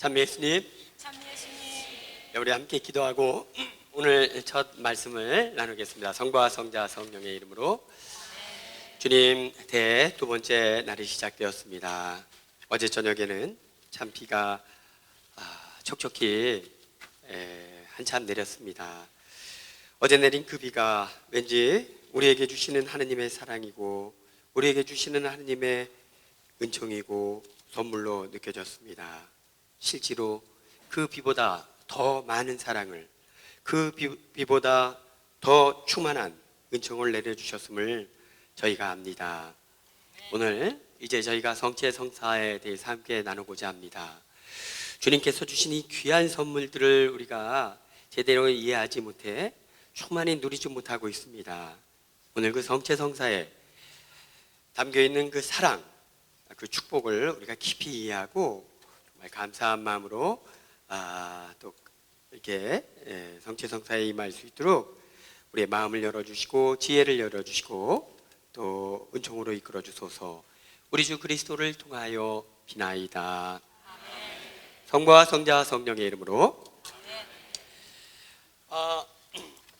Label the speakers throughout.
Speaker 1: 참 예수님, 우리 함께 기도하고 오늘 첫 말씀을 나누겠습니다. 성부와 성자 성령의 이름으로. 주님, 대회 두 번째 날이 시작되었습니다. 어제 저녁에는 참 비가 촉촉히 한참 내렸습니다. 어제 내린 그 비가 왠지 우리에게 주시는 하느님의 사랑이고 우리에게 주시는 하느님의 은총이고 선물로 느껴졌습니다. 실제로 그 비보다 더 많은 사랑을, 그 비보다 더 충만한 은총을 내려주셨음을 저희가 압니다. 오늘 이제 저희가 성체 성사에 대해서 함께 나누고자 합니다. 주님께서 주신 이 귀한 선물들을 우리가 제대로 이해하지 못해 충만히 누리지 못하고 있습니다. 오늘 그 성체 성사에 담겨있는 그 사랑, 그 축복을 우리가 깊이 이해하고 정말 감사한 마음으로 또 이렇게 성체 성사에 임할 수 있도록 우리의 마음을 열어주시고 지혜를 열어주시고 또 은총으로 이끌어 주소서. 우리 주 그리스도를 통하여 비나이다. 성부와 성자 성령의 이름으로.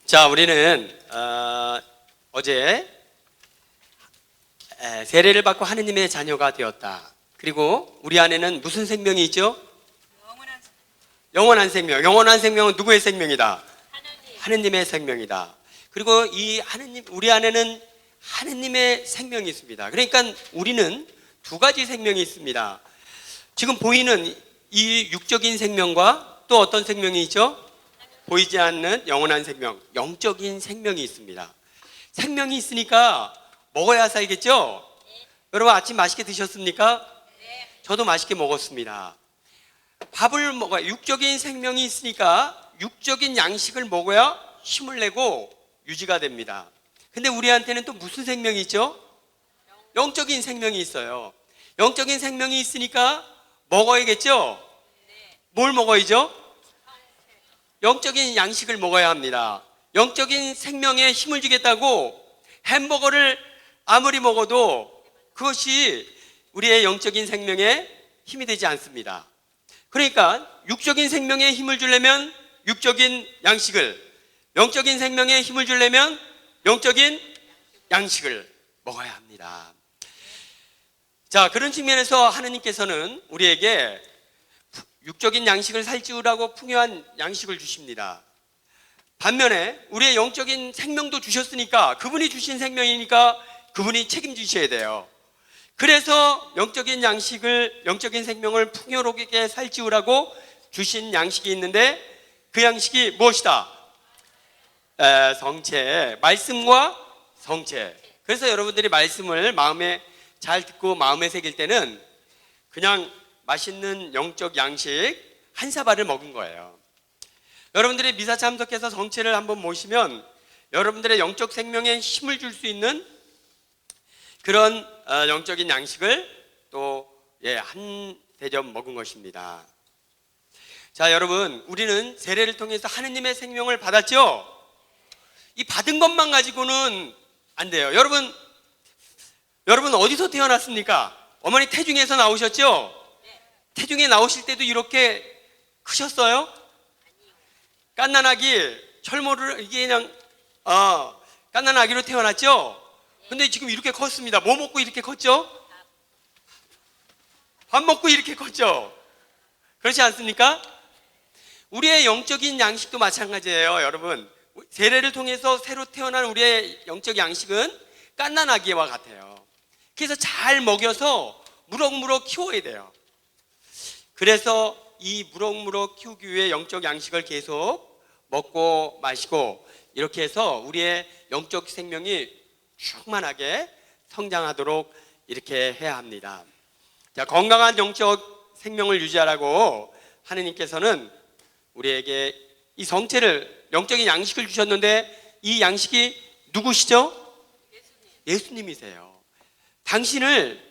Speaker 1: 자, 우리는 어제 세례를 받고 하느님의 자녀가 되었다. 그리고 우리 안에는 무슨 생명이 있죠? 영원한 생명. 영원한 생명은 누구의 생명이다? 하느님의 생명이다. 그리고 이 하느님, 우리 안에는 하느님의 생명이 있습니다. 그러니까 우리는 두 가지 생명이 있습니다. 지금 보이는 이 육적인 생명과 또 어떤 생명이 있죠? 보이지 않는 영원한 생명, 영적인 생명이 있습니다. 생명이 있으니까 먹어야 살겠죠? 여러분 아침 맛있게 드셨습니까? 저도 맛있게 먹었습니다. 밥을 먹어야, 육적인 생명이 있으니까 육적인 양식을 먹어야 힘을 내고 유지가 됩니다. 근데 우리한테는 또 무슨 생명이 있죠? 영적인 생명이 있어요. 영적인 생명이 있으니까 먹어야겠죠? 뭘 먹어야죠? 영적인 양식을 먹어야 합니다. 영적인 생명에 힘을 주겠다고 햄버거를 아무리 먹어도 그것이 우리의 영적인 생명에 힘이 되지 않습니다. 그러니까 육적인 생명에 힘을 주려면 육적인 양식을, 영적인 생명에 힘을 주려면 영적인 양식을 먹어야 합니다. 자, 그런 측면에서 하느님께서는 우리에게 육적인 양식을 살찌우라고 풍요한 양식을 주십니다. 반면에 우리의 영적인 생명도 주셨으니까, 그분이 주신 생명이니까 그분이 책임지셔야 돼요. 그래서 영적인 양식을, 영적인 생명을 풍요롭게 살찌우라고 주신 양식이 있는데 그 양식이 무엇이다? 성체, 말씀과 성체. 그래서 여러분들이 말씀을 마음에 잘 듣고 마음에 새길 때는 그냥 맛있는 영적 양식 한 사발을 먹은 거예요. 여러분들이 미사 참석해서 성체를 한번 모시면 여러분들의 영적 생명에 힘을 줄 수 있는 그런 영적인 양식을 또 한 대접 먹은 것입니다. 자, 여러분, 우리는 세례를 통해서 하느님의 생명을 받았죠? 이 받은 것만 가지고는 안 돼요. 여러분 어디서 태어났습니까? 어머니 태중에서 나오셨죠? 태중에 나오실 때도 이렇게 크셨어요? 갓난아기, 철모를 이게 그냥 갓난아기로 태어났죠? 근데 지금 이렇게 컸습니다. 뭐 먹고 이렇게 컸죠? 밥 먹고 이렇게 컸죠? 그렇지 않습니까? 우리의 영적인 양식도 마찬가지예요. 여러분, 세례를 통해서 새로 태어난 우리의 영적 양식은 갓난아기와 같아요. 그래서 잘 먹여서 무럭무럭 키워야 돼요. 그래서 이 무럭무럭 키우기 위해 영적 양식을 계속 먹고 마시고 이렇게 해서 우리의 영적 생명이 충만하게 성장하도록 이렇게 해야 합니다. 자, 건강한 영적 생명을 유지하라고 하느님께서는 우리에게 이 성체를, 영적인 양식을 주셨는데 이 양식이 누구시죠? 예수님이세요. 당신을,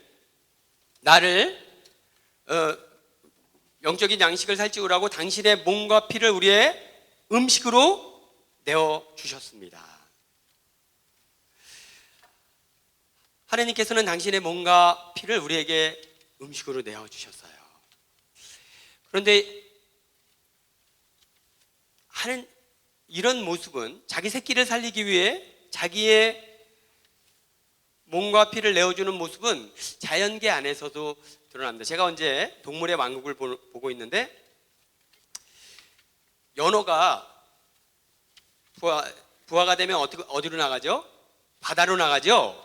Speaker 1: 나를 영적인 양식을 살찌우라고 당신의 몸과 피를 우리의 음식으로 내어주셨습니다. 하나님께서는 당신의 몸과 피를 우리에게 음식으로 내어주셨어요. 그런데 하는 이런 모습은 자기 새끼를 살리기 위해 자기의 몸과 피를 내어주는 모습은 자연계 안에서도 드러납니다. 제가 언제 동물의 왕국을 보고 있는데 연어가 부화가 되면 어디로 나가죠? 바다로 나가죠.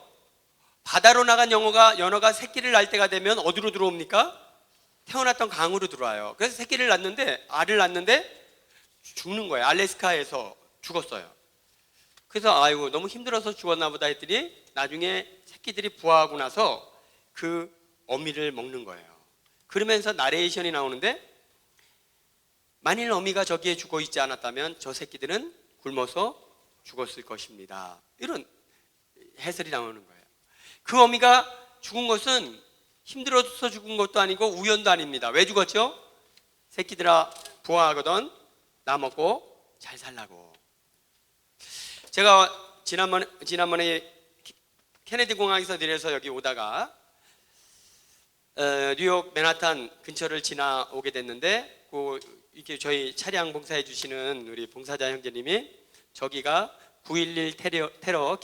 Speaker 1: 바다로 나간 연어가 새끼를 낳을 때가 되면 어디로 들어옵니까? 태어났던 강으로 들어와요. 그래서 새끼를 낳는데 알을 낳는데 죽는 거예요. 알래스카에서 죽었어요. 그래서 아이고 너무 힘들어서 죽었나 보다 했더니 나중에 새끼들이 부화하고 나서 그 어미를 먹는 거예요. 그러면서 나레이션이 나오는데 만일 어미가 저기에 죽어 있지 않았다면 저 새끼들은 굶어서 죽었을 것입니다. 이런 해설이 나오는 거예요. 그 어미가 죽은 것은 힘들어서 죽은 것도 아니고 우연도 아닙니다. 왜 죽었죠? 새끼들아 부화하거든 나 먹고 잘 살라고. 제가 지난번에 케네디 공항에서 내려서 여기 오다가 뉴욕 맨하탄 근처를 지나오게 됐는데 이렇게 저희 차량 봉사해 주시는 우리 봉사자 형제님이 저기가 9.11 테러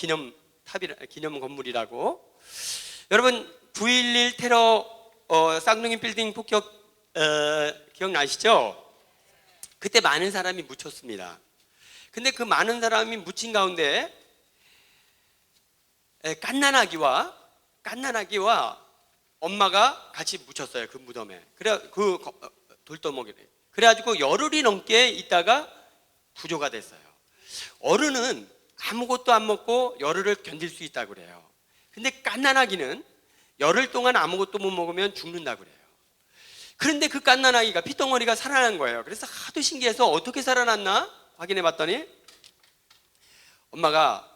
Speaker 1: 기념 건물이라고. 여러분 9.11 테러 쌍둥이 빌딩 폭격 기억나시죠? 그때 많은 사람이 묻혔습니다. 근데 그 많은 사람이 묻힌 가운데 갓난아기와 엄마가 같이 묻혔어요. 그 무덤에. 그래 그 돌더먹이에. 그래가지고 열흘이 넘게 있다가 구조가 됐어요. 어른은 아무것도 안 먹고 열흘을 견딜 수 있다고 그래요. 근데 갓난아기는 열흘 동안 아무것도 못 먹으면 죽는다고 그래요. 그런데 그 갓난아기가 피덩어리가 살아난 거예요. 그래서 하도 신기해서 어떻게 살아났나 확인해 봤더니 엄마가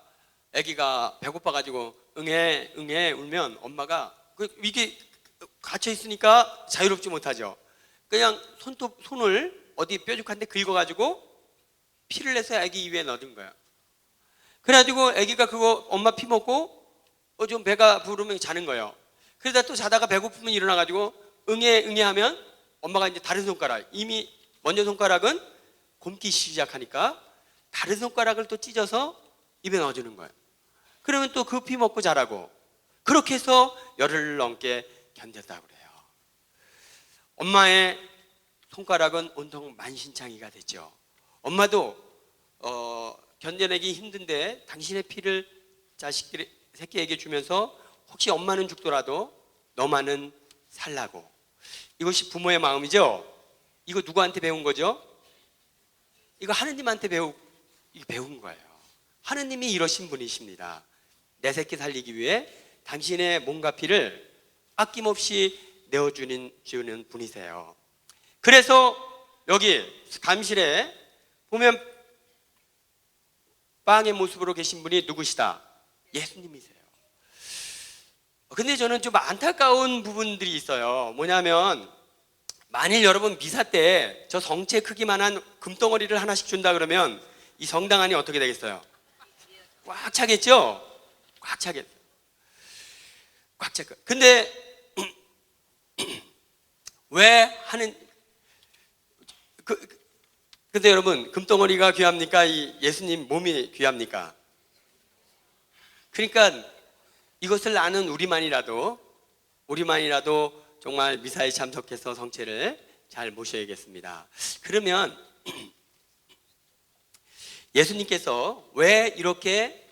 Speaker 1: 아기가 배고파가지고 응애 울면 엄마가 이게 갇혀 있으니까 자유롭지 못하죠. 그냥 손을 어디 뾰족한데 긁어가지고 피를 내서 아기 입에 넣은 거야. 그래가지고 아기가 그거 엄마 피 먹고 좀 배가 부르면 자는 거예요. 그러다 또 자다가 배고프면 일어나가지고 응애 하면 엄마가 이제 다른 손가락, 이미 먼저 손가락은 곪기 시작하니까 다른 손가락을 또 찢어서 입에 넣어주는 거예요. 그러면 또 그 피 먹고 자라고. 그렇게 해서 열흘 넘게 견뎠다고 그래요. 엄마의 손가락은 온통 만신창이가 됐죠. 엄마도 견뎌내기 힘든데 당신의 피를 새끼에게 주면서 혹시 엄마는 죽더라도 너만은 살라고. 이것이 부모의 마음이죠. 이거 누구한테 배운 거죠? 이거 하느님한테 배운 거예요. 하느님이 이러신 분이십니다. 내 새끼 살리기 위해 당신의 몸과 피를 아낌없이 내어주는 분이세요. 그래서 여기 감실에 보면 빵의 모습으로 계신 분이 누구시다? 예수님이세요. 근데 저는 좀 안타까운 부분들이 있어요. 뭐냐면 만일 여러분 미사 때 저 성체 크기만한 금덩어리를 하나씩 준다 그러면 이 성당 안이 어떻게 되겠어요? 꽉 차겠죠? 꽉 차겠어요. 꽉 찰 거예요. 근데 왜 하는 근데 여러분 금덩어리가 귀합니까? 이 예수님 몸이 귀합니까? 그러니까 이것을 아는 우리만이라도 정말 미사에 참석해서 성체를 잘 모셔야겠습니다. 그러면 예수님께서 왜 이렇게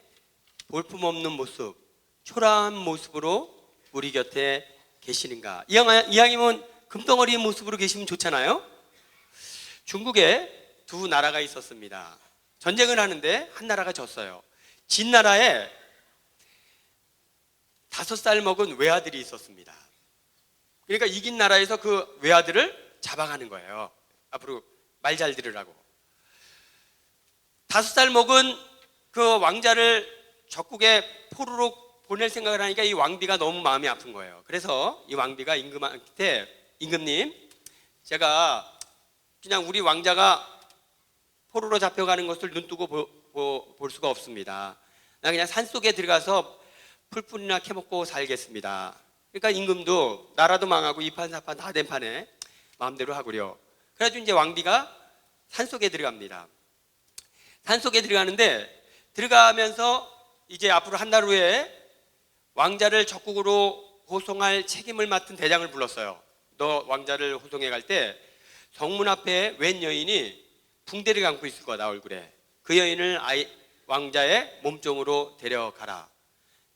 Speaker 1: 볼품없는 모습, 초라한 모습으로 우리 곁에 계시는가? 이왕이면 금덩어리의 모습으로 계시면 좋잖아요. 중국에 두 나라가 있었습니다. 전쟁을 하는데 한 나라가 졌어요. 진 나라에 5살 먹은 외아들이 있었습니다. 그러니까 이긴 나라에서 그 외아들을 잡아가는 거예요. 앞으로 말 잘 들으라고. 5살 먹은 그 왕자를 적국에 포로로 보낼 생각을 하니까 이 왕비가 너무 마음이 아픈 거예요. 그래서 이 왕비가 임금한테, 임금님, 제가 그냥 우리 왕자가 포로로 잡혀가는 것을 눈뜨고 볼 수가 없습니다. 나 그냥 산속에 들어가서 풀뿌리나 캐먹고 살겠습니다. 그러니까 임금도 나라도 망하고 이판사판 다 된 판에 마음대로 하구려. 그래가지고 이제 왕비가 산속에 들어갑니다. 산속에 들어가는데, 들어가면서 이제 앞으로 한 달 후에 왕자를 적국으로 호송할 책임을 맡은 대장을 불렀어요. 너 왕자를 호송해 갈 때 성문 앞에 웬 여인이 붕대를 감고 있을 거다, 얼굴에. 그 여인을 왕자의 몸종으로 데려가라.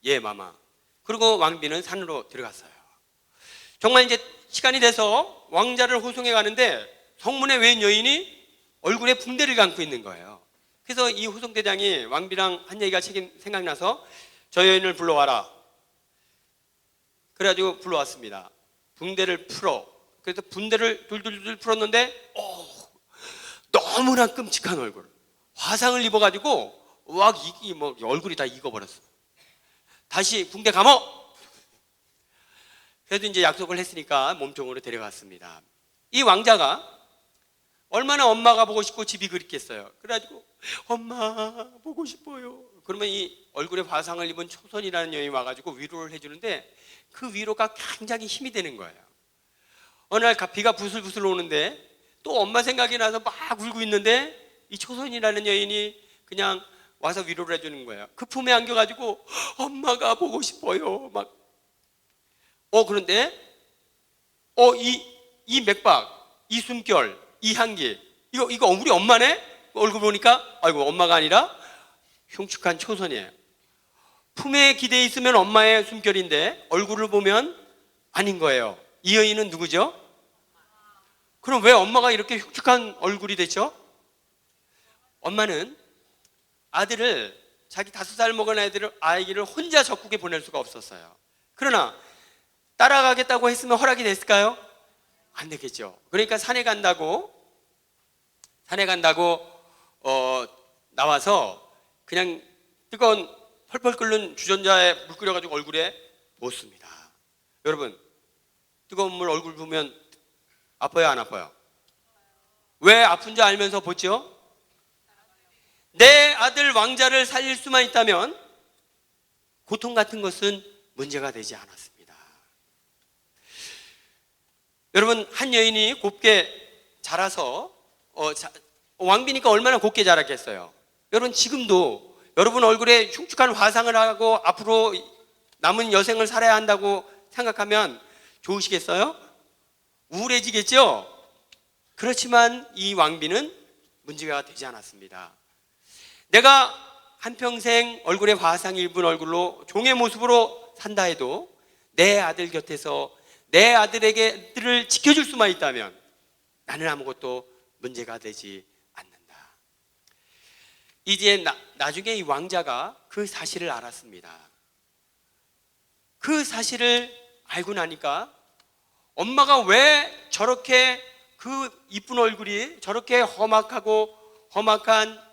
Speaker 1: 예, 마마. 그리고 왕비는 산으로 들어갔어요. 정말 이제 시간이 돼서 왕자를 호송해 가는데 성문에 웬 여인이 얼굴에 붕대를 감고 있는 거예요. 그래서 이 호송대장이 왕비랑 한 얘기가 생각나서 저 여인을 불러와라. 그래가지고 불러왔습니다. 붕대를 풀어. 그래서 붕대를 둘둘둘 풀었는데 너무나 끔찍한 얼굴, 화상을 입어가지고 얼굴이 다 익어버렸어. 다시 붕대 감어. 그래도 이제 약속을 했으니까 몸종으로 데려갔습니다. 이 왕자가 얼마나 엄마가 보고 싶고 집이 그립겠어요. 그래가지고 엄마 보고 싶어요. 그러면 이 얼굴에 화상을 입은 초선이라는 여인이 와가지고 위로를 해주는데 그 위로가 굉장히 힘이 되는 거예요. 어느 날 비가 부슬부슬 오는데 또 엄마 생각이 나서 막 울고 있는데 이 초선이라는 여인이 그냥 와서 위로를 해주는 거예요. 그 품에 안겨가지고 엄마가 보고 싶어요. 그런데 이 맥박, 이 숨결, 이 향기, 이거 우리 엄마네? 얼굴 보니까 아이고 엄마가 아니라 흉측한 초선이에요. 품에 기대에 있으면 엄마의 숨결인데 얼굴을 보면 아닌 거예요. 이 여인은 누구죠? 그럼 왜 엄마가 이렇게 흉측한 얼굴이 됐죠? 엄마는 아들을, 자기 5살 먹은 아이를 혼자 적국에 보낼 수가 없었어요. 그러나 따라가겠다고 했으면 허락이 됐을까요? 안 되겠죠. 그러니까 산에 간다고 나와서 그냥 뜨거운 펄펄 끓는 주전자에 물 끓여가지고 얼굴에 붓습니다. 여러분, 뜨거운 물 얼굴 부으면 아파요, 안 아파요? 왜 아픈지 알면서 붓죠? 내 아들 왕자를 살릴 수만 있다면 고통 같은 것은 문제가 되지 않았습니다. 여러분, 한 여인이 곱게 자라서 왕비니까 얼마나 곱게 자랐겠어요. 여러분, 지금도 여러분 얼굴에 흉측한 화상을 하고 앞으로 남은 여생을 살아야 한다고 생각하면 좋으시겠어요? 우울해지겠죠? 그렇지만 이 왕비는 문제가 되지 않았습니다. 내가 한평생 얼굴에 화상이 입은 얼굴로 종의 모습으로 산다 해도 내 아들 곁에서 내 아들에게를 지켜줄 수만 있다면 나는 아무것도 문제가 되지 않는다. 이제 나중에 이 왕자가 그 사실을 알았습니다. 그 사실을 알고 나니까 엄마가 왜 저렇게 그 이쁜 얼굴이 저렇게 험악한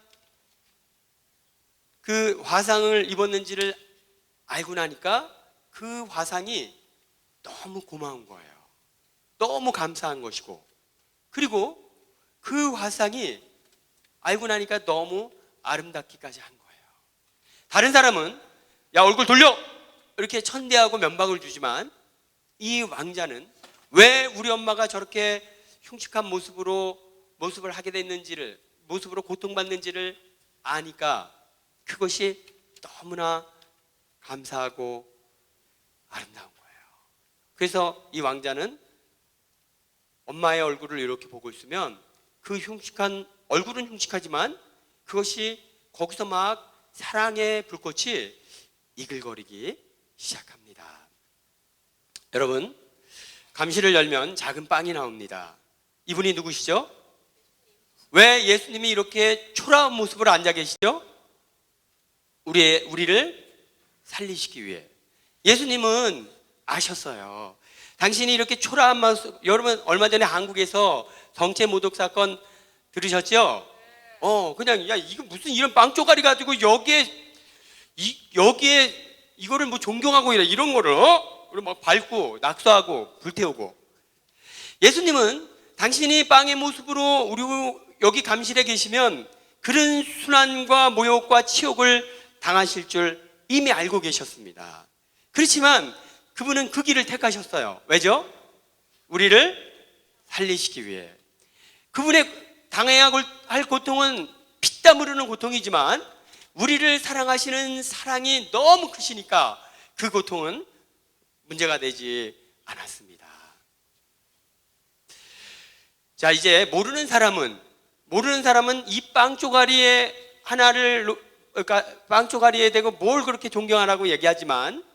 Speaker 1: 그 화상을 입었는지를 알고 나니까 그 화상이 너무 고마운 거예요. 너무 감사한 것이고, 그리고 그 화상이 알고 나니까 너무 아름답기까지 한 거예요. 다른 사람은 야 얼굴 돌려! 이렇게 천대하고 면박을 주지만 이 왕자는 왜 우리 엄마가 저렇게 흉측한 모습을 하게 됐는지를, 모습으로 고통받는지를 아니까 그것이 너무나 감사하고 아름다운 거예요. 그래서 이 왕자는 엄마의 얼굴을 이렇게 보고 있으면 그 흉측한 얼굴은 흉측하지만 그것이 거기서 막 사랑의 불꽃이 이글거리기 시작합니다. 여러분, 감시를 열면 작은 빵이 나옵니다. 이분이 누구시죠? 왜 예수님이 이렇게 초라한 모습으로 앉아 계시죠? 우리를 살리시기 위해. 예수님은 아셨어요. 당신이 이렇게 초라한 모습, 여러분 얼마 전에 한국에서 성체 모독 사건 들으셨죠? 그냥 야 이거 무슨 이런 빵 쪼가리 가지고 여기에 이거를 뭐 존경하고 이런 거를 그리고 막 밟고 낙서하고 불태우고. 예수님은 당신이 빵의 모습으로 우리 여기 감실에 계시면 그런 순환과 모욕과 치욕을 당하실 줄 이미 알고 계셨습니다. 그렇지만 그분은 그 길을 택하셨어요. 왜죠? 우리를 살리시기 위해. 그분의 당해야 할 고통은 피땀 흐르는 고통이지만 우리를 사랑하시는 사랑이 너무 크시니까 그 고통은 문제가 되지 않았습니다. 자, 이제 모르는 사람은 이 빵 쪼가리에 하나를, 그러니까 빵 쪼가리에 대고 뭘 그렇게 존경하라고 얘기하지만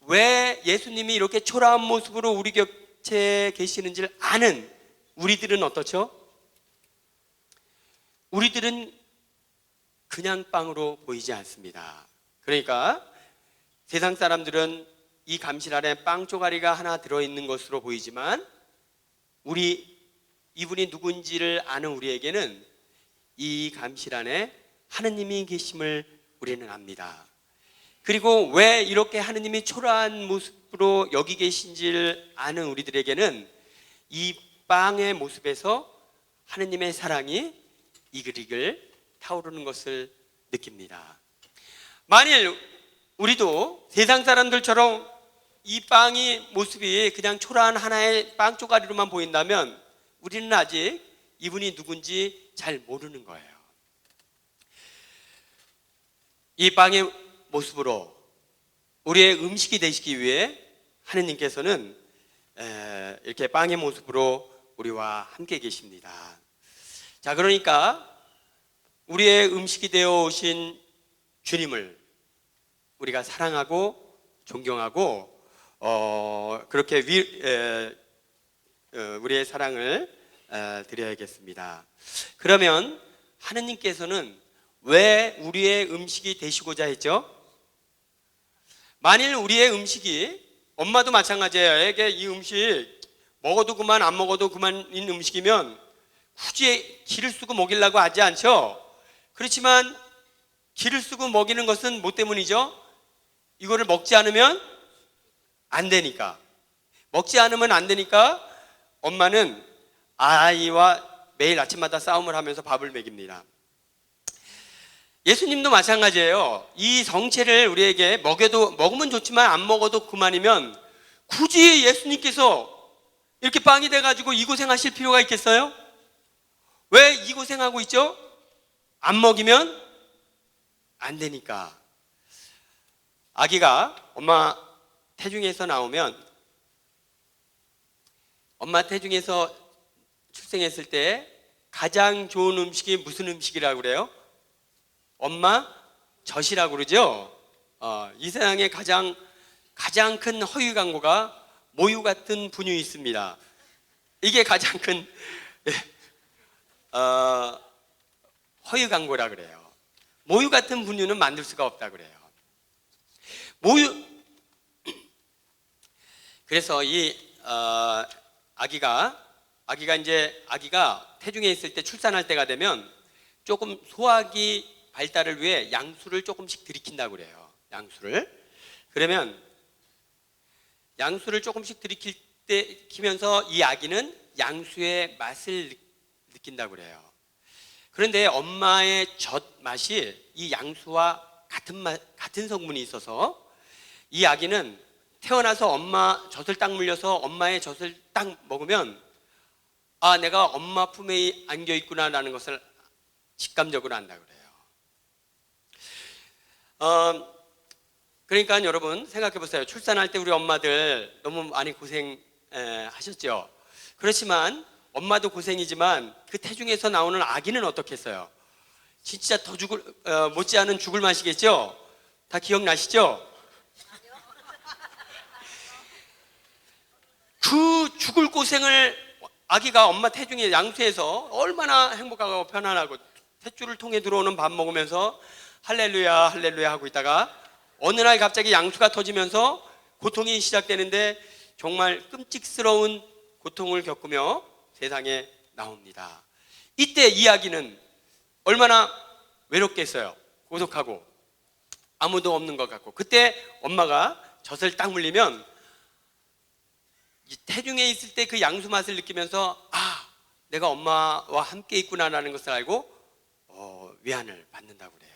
Speaker 1: 왜 예수님이 이렇게 초라한 모습으로 우리 곁에 계시는지를 아는 우리들은 어떻죠? 우리들은 그냥 빵으로 보이지 않습니다. 그러니까 세상 사람들은 이 감실 안에 빵 쪼가리가 하나 들어있는 것으로 보이지만 이분이 누군지를 아는 우리에게는 이 감실 안에 하느님이 계심을 우리는 압니다. 그리고 왜 이렇게 하느님이 초라한 모습으로 여기 계신지를 아는 우리들에게는 이 빵의 모습에서 하느님의 사랑이 이글이글 타오르는 것을 느낍니다. 만일 우리도 세상 사람들처럼 이 빵이 모습이 그냥 초라한 하나의 빵 쪼가리로만 보인다면 우리는 아직 이분이 누군지 잘 모르는 거예요. 이 빵의 모습으로 우리의 음식이 되시기 위해 하느님께서는 이렇게 빵의 모습으로 우리와 함께 계십니다. 자, 그러니까 우리의 음식이 되어 오신 주님을 우리가 사랑하고 존경하고 그렇게 우리의 사랑을 드려야겠습니다. 그러면 하느님께서는 왜 우리의 음식이 되시고자 했죠? 만일 우리의 음식이, 엄마도 마찬가지예요. 애게 이 음식 먹어도 그만 안 먹어도 그만인 음식이면 굳이 기를 쓰고 먹이려고 하지 않죠? 그렇지만 기를 쓰고 먹이는 것은 뭐 때문이죠? 이거를 먹지 않으면 안 되니까. 먹지 않으면 안 되니까 엄마는 아이와 매일 아침마다 싸움을 하면서 밥을 먹입니다. 예수님도 마찬가지예요. 이 성체를 우리에게 먹으면 좋지만 안 먹어도 그만이면 굳이 예수님께서 이렇게 빵이 돼가지고 이 고생하실 필요가 있겠어요? 왜 이 고생하고 있죠? 안 먹이면 안 되니까. 아기가 엄마 태중에서 나오면, 엄마 태중에서 출생했을 때 가장 좋은 음식이 무슨 음식이라고 그래요? 엄마 젖이라고 그러죠. 이 세상에 가장 큰 허위 광고가 모유 같은 분유이 있습니다. 이게 가장 큰 허위 광고라 그래요. 모유 같은 분유는 만들 수가 없다 그래요. 그래서 이 아기가 태중에 있을 때, 출산할 때가 되면 조금 소화기 발달을 위해 양수를 조금씩 들이킨다고 그래요. 그러면 양수를 조금씩 들이키면서 이 아기는 양수의 맛을 느낀다고 그래요. 그런데 엄마의 젖 맛이 이 양수와 같은 성분이 있어서 이 아기는 태어나서 엄마 젖을 딱 물려서 엄마의 젖을 딱 먹으면 내가 엄마 품에 안겨 있구나라는 것을 직감적으로 안다고 그래요. 그러니까 여러분 생각해 보세요. 출산할 때 우리 엄마들 너무 많이 고생하셨죠. 그렇지만 엄마도 고생이지만 그 태중에서 나오는 아기는 어떻겠어요? 진짜 더 못지않은 죽을 맛이겠죠? 다 기억나시죠? 그 죽을 고생을 아기가 엄마 태중에 양수에서 얼마나 행복하고 편안하고 탯줄을 통해 들어오는 밥 먹으면서 할렐루야 할렐루야 하고 있다가 어느 날 갑자기 양수가 터지면서 고통이 시작되는데 정말 끔찍스러운 고통을 겪으며 세상에 나옵니다. 이때 이 아기는 얼마나 외롭겠어요. 고독하고 아무도 없는 것 같고. 그때 엄마가 젖을 딱 물리면 이 태중에 있을 때 그 양수 맛을 느끼면서 내가 엄마와 함께 있구나라는 것을 알고 위안을 받는다고 그래요.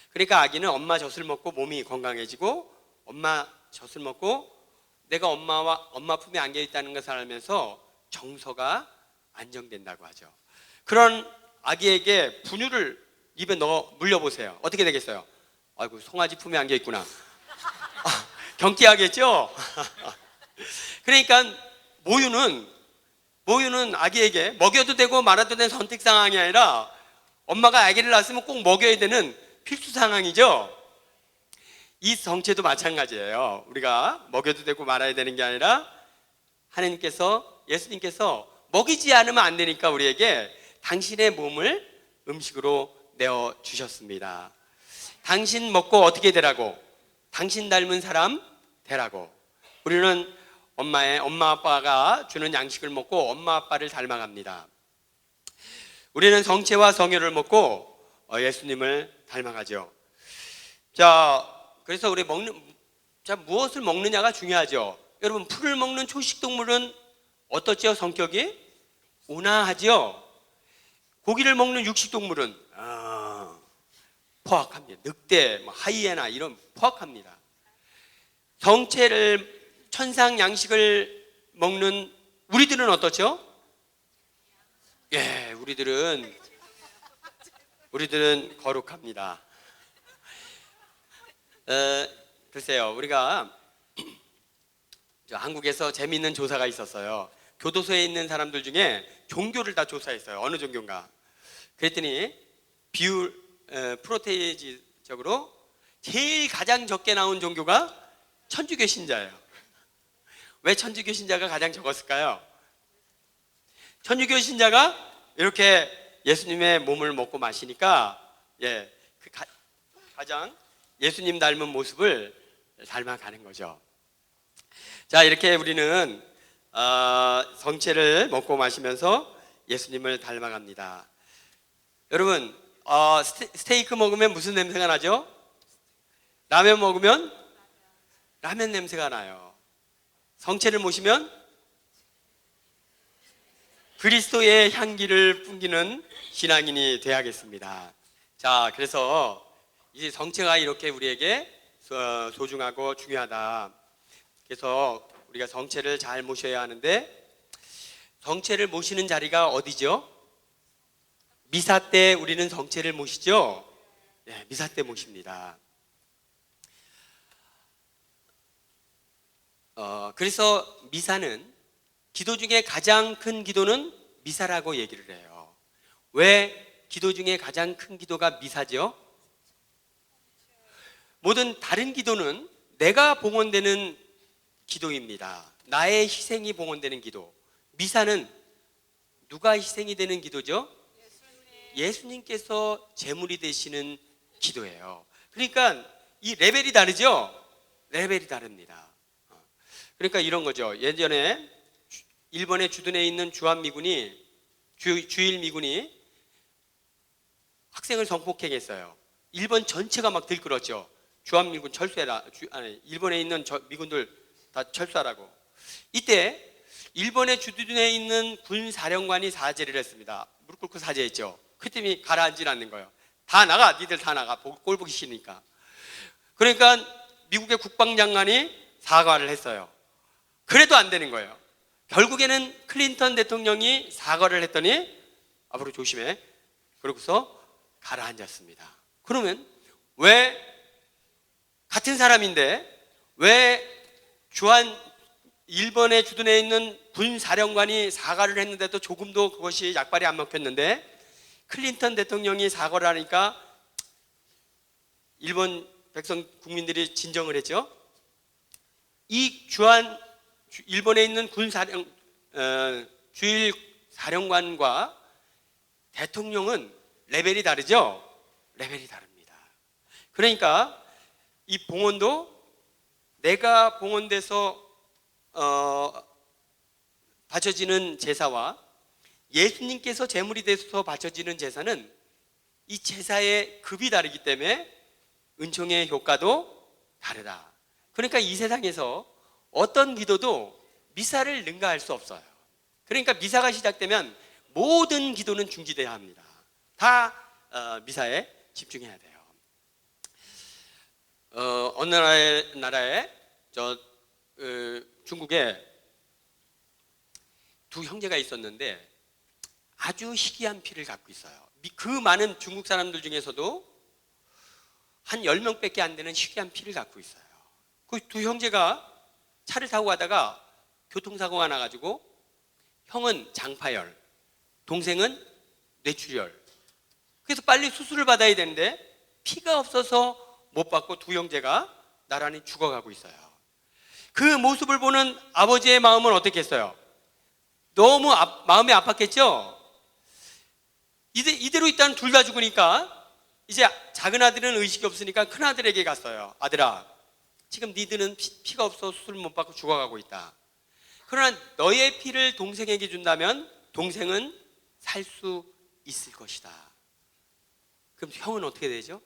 Speaker 1: 그러니까 아기는 엄마 젖을 먹고 몸이 건강해지고 엄마 젖을 먹고 내가 엄마 품에 안겨 있다는 것을 알면서 정서가 안정된다고 하죠. 그런 아기에게 분유를 입에 넣어 물려보세요. 어떻게 되겠어요? 아이고, 송아지 품에 안겨 있구나. 경기하겠죠? 그러니까 모유는 아기에게 먹여도 되고 말아도 되는 선택 상황이 아니라 엄마가 아기를 낳았으면 꼭 먹여야 되는 필수 상황이죠. 이 성체도 마찬가지예요. 우리가 먹여도 되고 말아야 되는 게 아니라 예수님께서 먹이지 않으면 안 되니까 우리에게 당신의 몸을 음식으로 내어 주셨습니다. 당신 먹고 어떻게 되라고? 당신 닮은 사람 되라고. 우리는 엄마 아빠가 주는 양식을 먹고 엄마 아빠를 닮아갑니다. 우리는 성체와 성혈을 먹고 예수님을 닮아가죠. 자, 그래서 우리 무엇을 먹느냐가 중요하죠. 여러분, 풀을 먹는 초식 동물은 어떻죠? 성격이 온화하죠. 고기를 먹는 육식 동물은 포악합니다. 늑대, 하이에나 이런 포악합니다. 성체를 천상 양식을 먹는 우리들은 어떻죠? 예, 우리들은 거룩합니다. 글쎄요, 우리가 한국에서 재미있는 조사가 있었어요. 교도소에 있는 사람들 중에 종교를 다 조사했어요. 어느 종교인가? 그랬더니 프로테이지적으로 제일 가장 적게 나온 종교가 천주교 신자예요. 왜 천주교 신자가 가장 적었을까요? 천주교 신자가 이렇게 예수님의 몸을 먹고 마시니까 가장 예수님 닮은 모습을 닮아가는 거죠. 자, 이렇게 우리는 성체를 먹고 마시면서 예수님을 닮아갑니다. 여러분, 스테이크 먹으면 무슨 냄새가 나죠? 라면 먹으면 라면 냄새가 나요. 성체를 모시면 그리스도의 향기를 풍기는 신앙인이 되어야겠습니다. 자, 그래서 이 성체가 이렇게 우리에게 소중하고 중요하다. 그래서 우리가 성체를 잘 모셔야 하는데, 성체를 모시는 자리가 어디죠? 미사 때 우리는 성체를 모시죠? 네, 미사 때 모십니다. 그래서 미사는, 기도 중에 가장 큰 기도는 미사라고 얘기를 해요. 왜 기도 중에 가장 큰 기도가 미사죠? 모든 다른 기도는 내가 봉헌되는 기도입니다. 나의 희생이 봉헌되는 기도. 미사는 누가 희생이 되는 기도죠? 예수님께서 제물이 되시는 기도예요. 그러니까 이 레벨이 다르죠? 레벨이 다릅니다. 그러니까 이런 거죠. 예전에 일본의 주둔에 있는 주일 미군이 학생을 성폭행했어요. 일본 전체가 막 들끓었죠. 주한미군 철수해라. 일본에 있는 미군들 다 철수하라고. 이때 일본의 주둔에 있는 군사령관이 사죄를 했습니다. 무릎 꿇고 사죄했죠. 그때문에 가라앉지 않는 거예요. 다 나가, 니들 다 나가. 꼴 보기 싫으니까. 그러니까 미국의 국방장관이 사과를 했어요. 그래도 안 되는 거예요. 결국에는 클린턴 대통령이 사과를 했더니 앞으로 조심해. 그러고서 가라앉았습니다. 그러면 왜 같은 사람인데 왜 일본의 주둔에 있는 군사령관이 사과를 했는데도 조금도 그것이 약발이 안 먹혔는데 클린턴 대통령이 사과를 하니까 일본 백성 국민들이 진정을 했죠. 이 일본에 있는 주일 사령관과 대통령은 레벨이 다르죠? 레벨이 다릅니다. 그러니까 이 봉헌도 내가 봉헌돼서 바쳐지는 제사와 예수님께서 제물이 돼서 바쳐지는 제사는 이 제사의 급이 다르기 때문에 은총의 효과도 다르다. 그러니까 이 세상에서 어떤 기도도 미사를 능가할 수 없어요. 그러니까 미사가 시작되면 모든 기도는 중지돼야 합니다. 다 미사에 집중해야 돼요. 어느 나라에 중국에 두 형제가 있었는데 아주 희귀한 피를 갖고 있어요. 그 많은 중국 사람들 중에서도 한 10명밖에 안 되는 희귀한 피를 갖고 있어요. 그 두 형제가 차를 타고 가다가 교통사고가 나가지고 형은 장파열, 동생은 뇌출혈. 그래서 빨리 수술을 받아야 되는데 피가 없어서 못 받고 두 형제가 나란히 죽어가고 있어요. 그 모습을 보는 아버지의 마음은 어떻겠어요? 너무 마음이 아팠겠죠? 이대로 있다는 둘 다 죽으니까 이제 작은 아들은 의식이 없으니까 큰 아들에게 갔어요. 아들아, 지금 니들은 피가 없어 수술 못 받고 죽어가고 있다. 그러나 너의 피를 동생에게 준다면 동생은 살 수 있을 것이다. 그럼 형은 어떻게 되죠?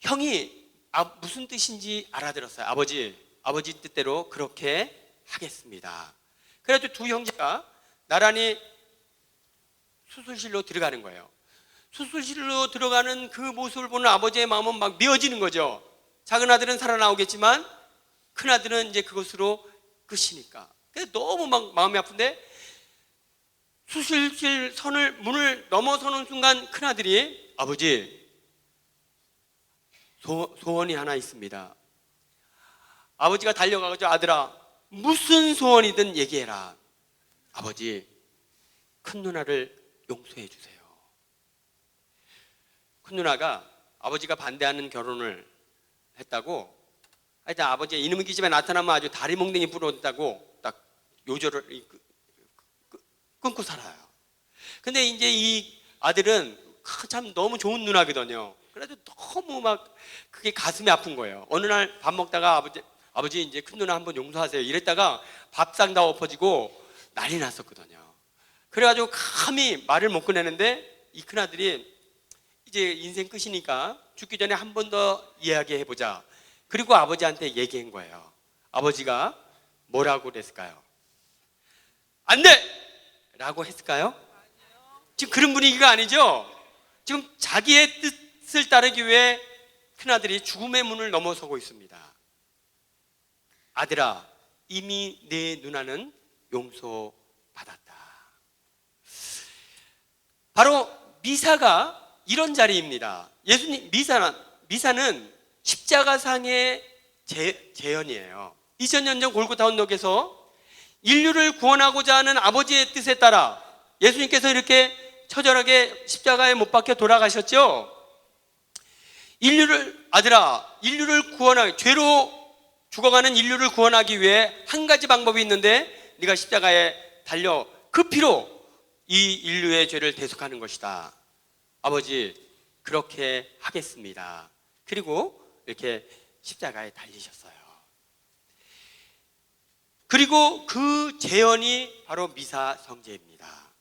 Speaker 1: 형이 무슨 뜻인지 알아들었어요. 아버지 뜻대로 그렇게 하겠습니다. 그래도 두 형제가 나란히 수술실로 들어가는 거예요. 수술실로 들어가는 그 모습을 보는 아버지의 마음은 막 미어지는 거죠. 작은 아들은 살아나오겠지만 큰 아들은 이제 그것으로 끝이니까. 그래서 너무 막 마음이 아픈데 수술실 문을 넘어서는 순간 큰 아들이 아버지, 소원이 하나 있습니다. 아버지가 달려가가지고 아들아, 무슨 소원이든 얘기해라. 아버지, 큰 누나를 용서해 주세요. 큰 누나가 아버지가 반대하는 결혼을 했다고, 하여튼 아버지의 이놈의 기집애 나타나면 아주 다리 몽둥이 부러졌다고 딱 요절을 끊고 살아요. 근데 이제 이 아들은 참 너무 좋은 누나거든요. 그래도 너무 막 그게 가슴이 아픈 거예요. 어느 날 밥 먹다가 아버지 이제 큰 누나 한번 용서하세요 이랬다가 밥상 다 엎어지고 난리 났었거든요. 그래가지고 감히 말을 못 꺼내는데 이 큰아들이 이제 인생 끝이니까 죽기 전에 한 번 더 이야기해보자. 그리고 아버지한테 얘기한 거예요. 아버지가 뭐라고 그랬을까요? 안 돼! 라고 했을까요? 지금 그런 분위기가 아니죠? 지금 자기의 뜻을 따르기 위해 큰아들이 죽음의 문을 넘어서고 있습니다. 아들아, 이미 내 누나는 용서받았다. 바로 미사가 이런 자리입니다. 예수님, 미사는 십자가상의 재현이에요. 2000년 전 골고타 언덕에서 인류를 구원하고자 하는 아버지의 뜻에 따라 예수님께서 이렇게 처절하게 십자가에 못 박혀 돌아가셨죠. 아들아, 인류를 구원하기, 죄로 죽어가는 인류를 구원하기 위해 한 가지 방법이 있는데 네가 십자가에 달려 그 피로 이 인류의 죄를 대속하는 것이다. 아버지, 그렇게 하겠습니다. 그리고 이렇게 십자가에 달리셨어요. 그리고 그 재현이 바로 미사 성제입니다.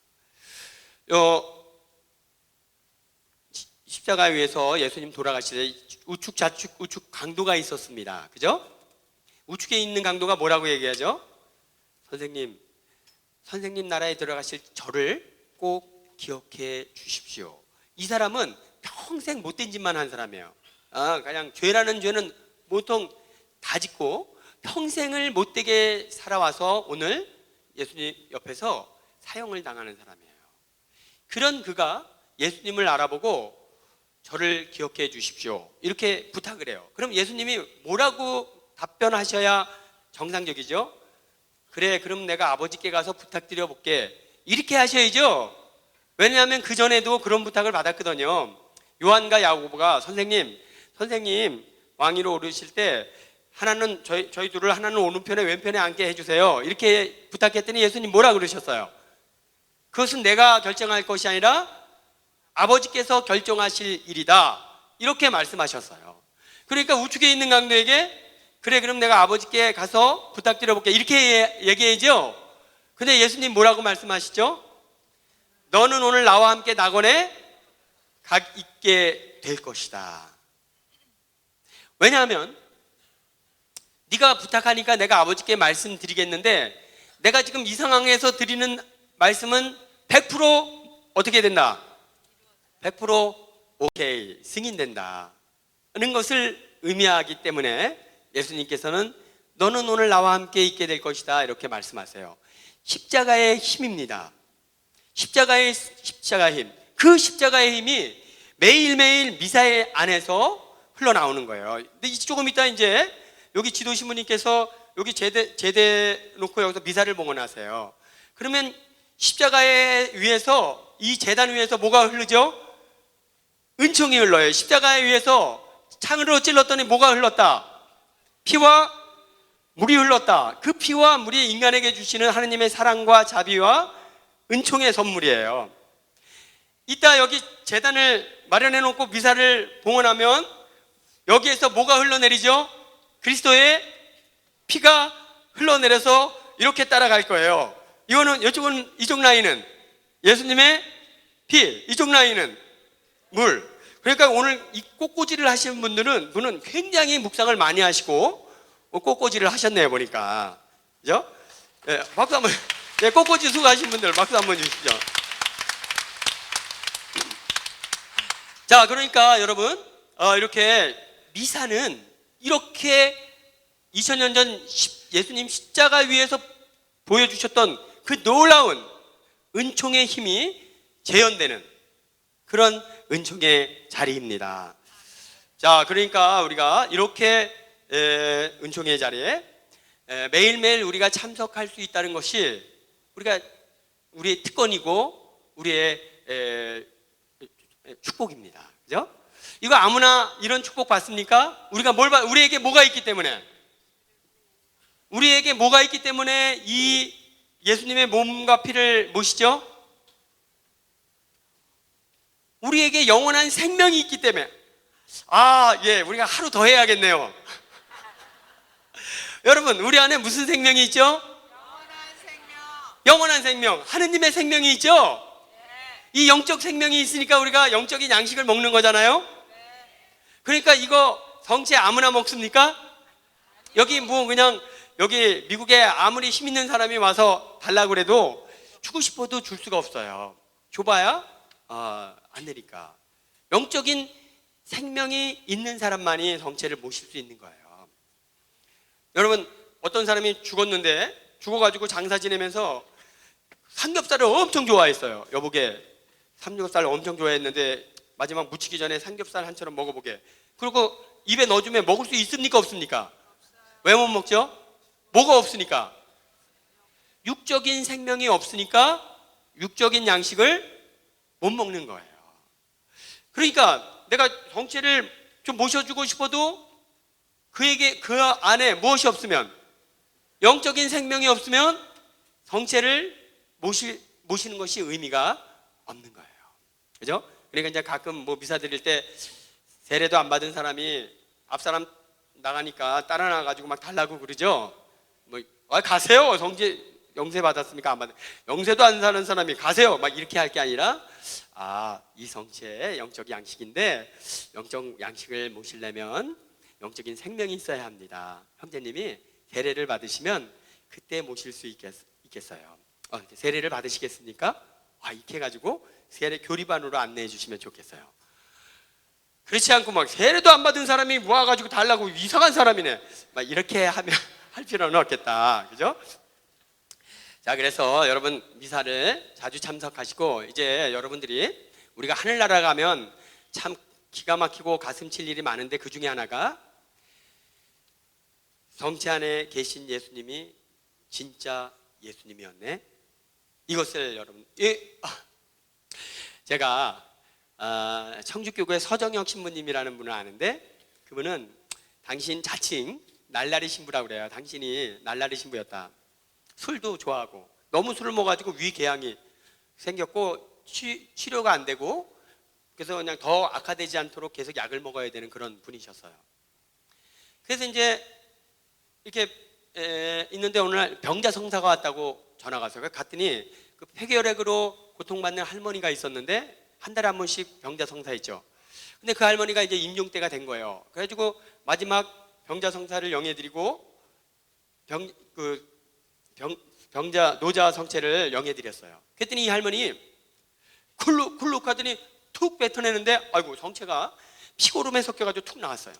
Speaker 1: 십자가 위에서 예수님 돌아가실 때 우측, 좌측, 우측 강도가 있었습니다. 그죠? 우측에 있는 강도가 뭐라고 얘기하죠? 선생님 나라에 들어가실 저를 꼭 기억해 주십시오. 이 사람은 평생 못된 짓만 한 사람이에요. 그냥 죄라는 죄는 보통 다 짓고 평생을 못되게 살아와서 오늘 예수님 옆에서 사형을 당하는 사람이에요. 그런 그가 예수님을 알아보고 저를 기억해 주십시오 이렇게 부탁을 해요. 그럼 예수님이 뭐라고 답변하셔야 정상적이죠? 그래, 그럼 내가 아버지께 가서 부탁드려 볼게 이렇게 하셔야죠. 왜냐하면 그 전에도 그런 부탁을 받았거든요. 요한과 야고보가 선생님 왕위로 오르실 때 하나는 저희 둘을 하나는 오른편에 왼편에 앉게 해주세요 이렇게 부탁했더니 예수님 뭐라 그러셨어요? 그것은 내가 결정할 것이 아니라 아버지께서 결정하실 일이다 이렇게 말씀하셨어요. 그러니까 우측에 있는 강도에게 그래, 그럼 내가 아버지께 가서 부탁드려 볼게 이렇게 얘기해야죠. 근데 예수님 뭐라고 말씀하시죠? 너는 오늘 나와 함께 낙원에 있게 될 것이다. 왜냐하면 네가 부탁하니까 내가 아버지께 말씀드리겠는데 내가 지금 이 상황에서 드리는 말씀은 100% 어떻게 된다? 100% 오케이, 승인된다 는 것을 의미하기 때문에 예수님께서는 너는 오늘 나와 함께 있게 될 것이다 이렇게 말씀하세요. 십자가의 힘입니다. 십자가의 힘, 그 십자가의 힘이 매일매일 미사의 안에서 흘러나오는 거예요. 근데 조금 이따 이제 여기 지도 신부님께서 여기 제대 놓고 여기서 미사를 봉헌하세요. 그러면 십자가에 위에서, 이 제단 위에서 뭐가 흐르죠? 은총이 흘러요. 십자가에 위에서 창으로 찔렀더니 뭐가 흘렀다? 피와 물이 흘렀다. 그 피와 물이 인간에게 주시는 하느님의 사랑과 자비와 은총의 선물이에요. 이따 여기 제단을 마련해 놓고 미사를 봉헌하면 여기에서 뭐가 흘러내리죠? 그리스도의 피가 흘러내려서 이렇게 따라갈 거예요. 이거는 이쪽 라인은 예수님의 피, 이쪽 라인은 물. 그러니까 오늘 이 꽃꽂이를 하시는 분은 굉장히 묵상을 많이 하시고 꽃꽂이를 하셨네요, 보니까. 그죠? 네, 박수 한번. 네, 꽃꽂이 수고하신 분들 박수 한번 주시죠. 자, 그러니까 여러분, 이렇게 미사는 이렇게 2000년 전 예수님 십자가 위에서 보여주셨던 그 놀라운 은총의 힘이 재현되는 그런 은총의 자리입니다. 자, 그러니까 우리가 이렇게 은총의 자리에 매일매일 우리가 참석할 수 있다는 것이 우리의 특권이고 우리의 축복입니다. 그죠? 이거 아무나 이런 축복 받습니까? 우리에게 뭐가 있기 때문에? 우리에게 뭐가 있기 때문에 이 예수님의 몸과 피를 모시죠? 우리에게 영원한 생명이 있기 때문에. 예, 우리가 하루 더 해야겠네요. 여러분, 우리 안에 무슨 생명이 있죠?
Speaker 2: 영원한 생명.
Speaker 1: 영원한 생명. 하느님의 생명이 있죠? 이 영적 생명이 있으니까 우리가 영적인 양식을 먹는 거잖아요? 그러니까 이거 성체 아무나 먹습니까? 여기 여기 미국에 아무리 힘 있는 사람이 와서 달라고 그래도 주고 싶어도 줄 수가 없어요. 줘봐야 안 되니까. 영적인 생명이 있는 사람만이 성체를 모실 수 있는 거예요. 여러분, 어떤 사람이 죽어가지고 장사 지내면서 삼겹살을 엄청 좋아했어요. 여보게 삼겹살을 엄청 좋아했는데 마지막 묻히기 전에 삼겹살 한 처럼 먹어보게. 그리고 입에 넣어주면 먹을 수 있습니까? 없습니까? 왜 못 먹죠? 뭐가 없으니까? 육적인 생명이 없으니까 육적인 양식을 못 먹는 거예요. 그러니까 내가 성체를 좀 모셔주고 싶어도 그 안에 무엇이 없으면, 영적인 생명이 없으면 성체를 모시는 것이 의미가 없는 거예요. 그죠? 그러니까 이제 가끔 미사 드릴 때 세례도 안 받은 사람이 앞사람 나가니까 따라 나가지고 막 달라고 그러죠. 가세요. 영세 받았습니까? 안 받은. 영세도 안 사는 사람이 가세요. 막 이렇게 할 게 아니라, 이 성체 영적 양식인데 영적 양식을 모시려면 영적인 생명이 있어야 합니다. 형제님이 세례를 받으시면 그때 모실 수 있겠어요. 세례를 받으시겠습니까? 이렇게 해가지고 세례 교리반으로 안내해 주시면 좋겠어요. 그렇지 않고 막 세례도 안 받은 사람이 모아가지고 달라고 이상한 사람이네. 막 이렇게 하면 할 필요는 없겠다. 그죠? 자, 그래서 여러분 미사를 자주 참석하시고, 이제 여러분들이 우리가 하늘나라 가면 참 기가 막히고 가슴 칠 일이 많은데 그 중에 하나가 성체 안에 계신 예수님이 진짜 예수님이었네. 이것을 여러분, 제가 청주교구의 서정혁 신부님이라는 분을 아는데, 그분은 당신 자칭 날라리 신부라고 그래요. 당신이 날라리 신부였다. 술도 좋아하고 너무 술을 먹어가지고 위궤양이 생겼고 치료가 안 되고, 그래서 그냥 더 악화되지 않도록 계속 약을 먹어야 되는 그런 분이셨어요. 그래서 이제 이렇게 있는데 어느 날 병자성사가 왔다고 전화가 왔어요. 갔더니 그 폐결핵으로 고통받는 할머니가 있었는데 한 달에 한 번씩 병자성사했죠. 근데 그 할머니가 이제 임종 때가 된 거예요. 그래가지고 마지막 병자성사를 영해드리고 노자 성체를 영해드렸어요. 그랬더니 이 할머니 굴룩 하더니 툭 뱉어내는데 아이고 성체가 피고름에 섞여가지고 툭 나왔어요.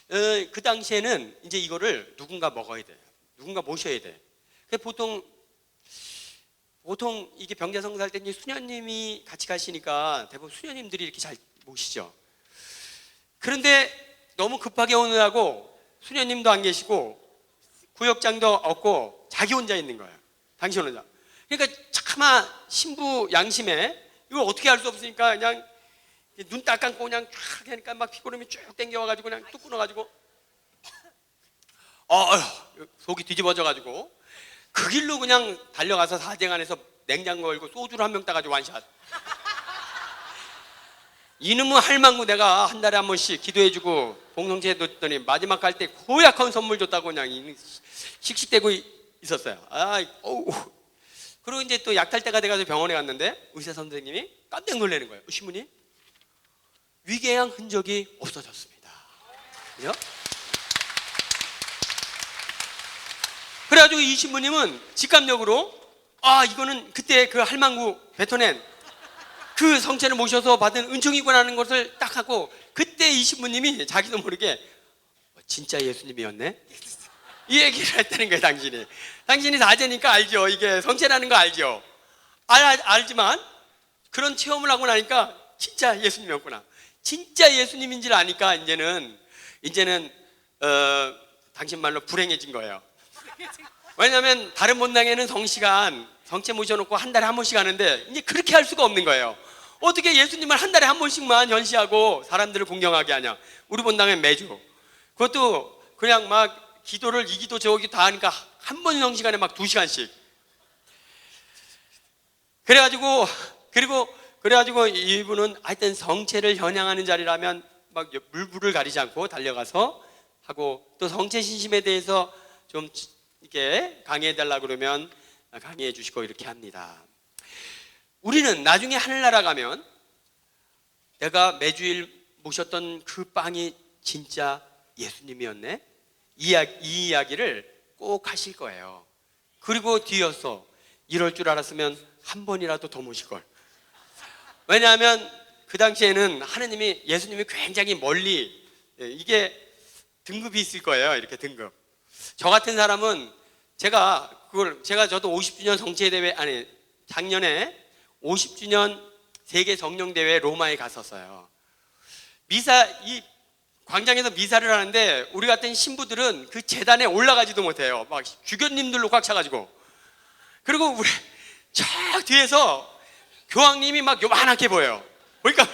Speaker 1: 그 당시에는 이제 이거를 누군가 먹어야 돼요. 누군가 모셔야 돼. 보통 보통 이게 병자성사할 때 이제 수녀님이 같이 가시니까 대부분 수녀님들이 이렇게 잘 모시죠. 그런데 너무 급하게 오느라고 수녀님도 안 계시고 구역장도 없고 자기 혼자 있는 거예요. 당신 혼자. 그러니까 차마 신부 양심에 이걸 어떻게 할 수 없으니까 그냥 눈 딱 감고 그냥 쫙 하니까 막 피고름이 쭉 땡겨와가지고 그냥 뚝 끊어가지고 속이 뒤집어져가지고 그 길로 그냥 달려가서 사정 안에서 냉장고 열고 소주를 한 병 따가지고 완샷. 이놈의 할망구 내가 한 달에 한 번씩 기도해주고 공동체 뒀더니 마지막 갈 때 고약한 선물 줬다고 그냥 씩씩대고 있었어요. 그리고 이제 또 약탈 때가 돼가지고 병원에 갔는데 의사 선생님이 깜짝 놀라는 거예요. 신부님, 위궤양 흔적이 없어졌습니다. 그죠? 그래가지고 이 신부님은 직감적으로 이거는 그때 그 할망구 뱉어낸 그 성체를 모셔서 받은 은총이구나 하는 것을 딱 하고 그때 이 신부님이 자기도 모르게 진짜 예수님이었네? 이 얘기를 했다는 거예요. 당신이 사제니까 알죠. 이게 성체라는 거 알죠. 알지만 그런 체험을 하고 나니까 진짜 예수님이었구나. 진짜 예수님인지를 아니까 이제는 당신 말로 불행해진 거예요. 왜냐하면 다른 본당에는 성체 모셔놓고 한 달에 한 번씩 하는데 이제 그렇게 할 수가 없는 거예요. 어떻게 예수님을 한 달에 한 번씩만 현시하고 사람들을 공경하게 하냐. 우리 본당은 매주. 그것도 그냥 막 기도를 이 기도 저 기도 다 하니까 한 번 성시간에 막 2시간씩. 그래가지고 이분은 하여튼 성체를 현양하는 자리라면 막 물불을 가리지 않고 달려가서 하고, 또 성체 신심에 대해서 좀 이렇게 강의해 달라 그러면 강의해 주시고 이렇게 합니다. 우리는 나중에 하늘나라 가면 내가 매주일 모셨던 그 빵이 진짜 예수님이었네, 이 이야기를 꼭 하실 거예요. 그리고 뒤이어서 이럴 줄 알았으면 한 번이라도 더 모실 걸. 왜냐하면 그 당시에는 예수님이 굉장히 멀리, 이게 등급이 있을 거예요. 이렇게 등급. 저 같은 사람은 저도 50주년 성체대회, 작년에 50주년 세계 성령대회 로마에 갔었어요. 이 광장에서 미사를 하는데 우리 같은 신부들은 그 제단에 올라가지도 못해요. 막 주교님들로 꽉 차가지고. 그리고 우리 저 뒤에서 교황님이 막 요만하게 보여요. 보일까?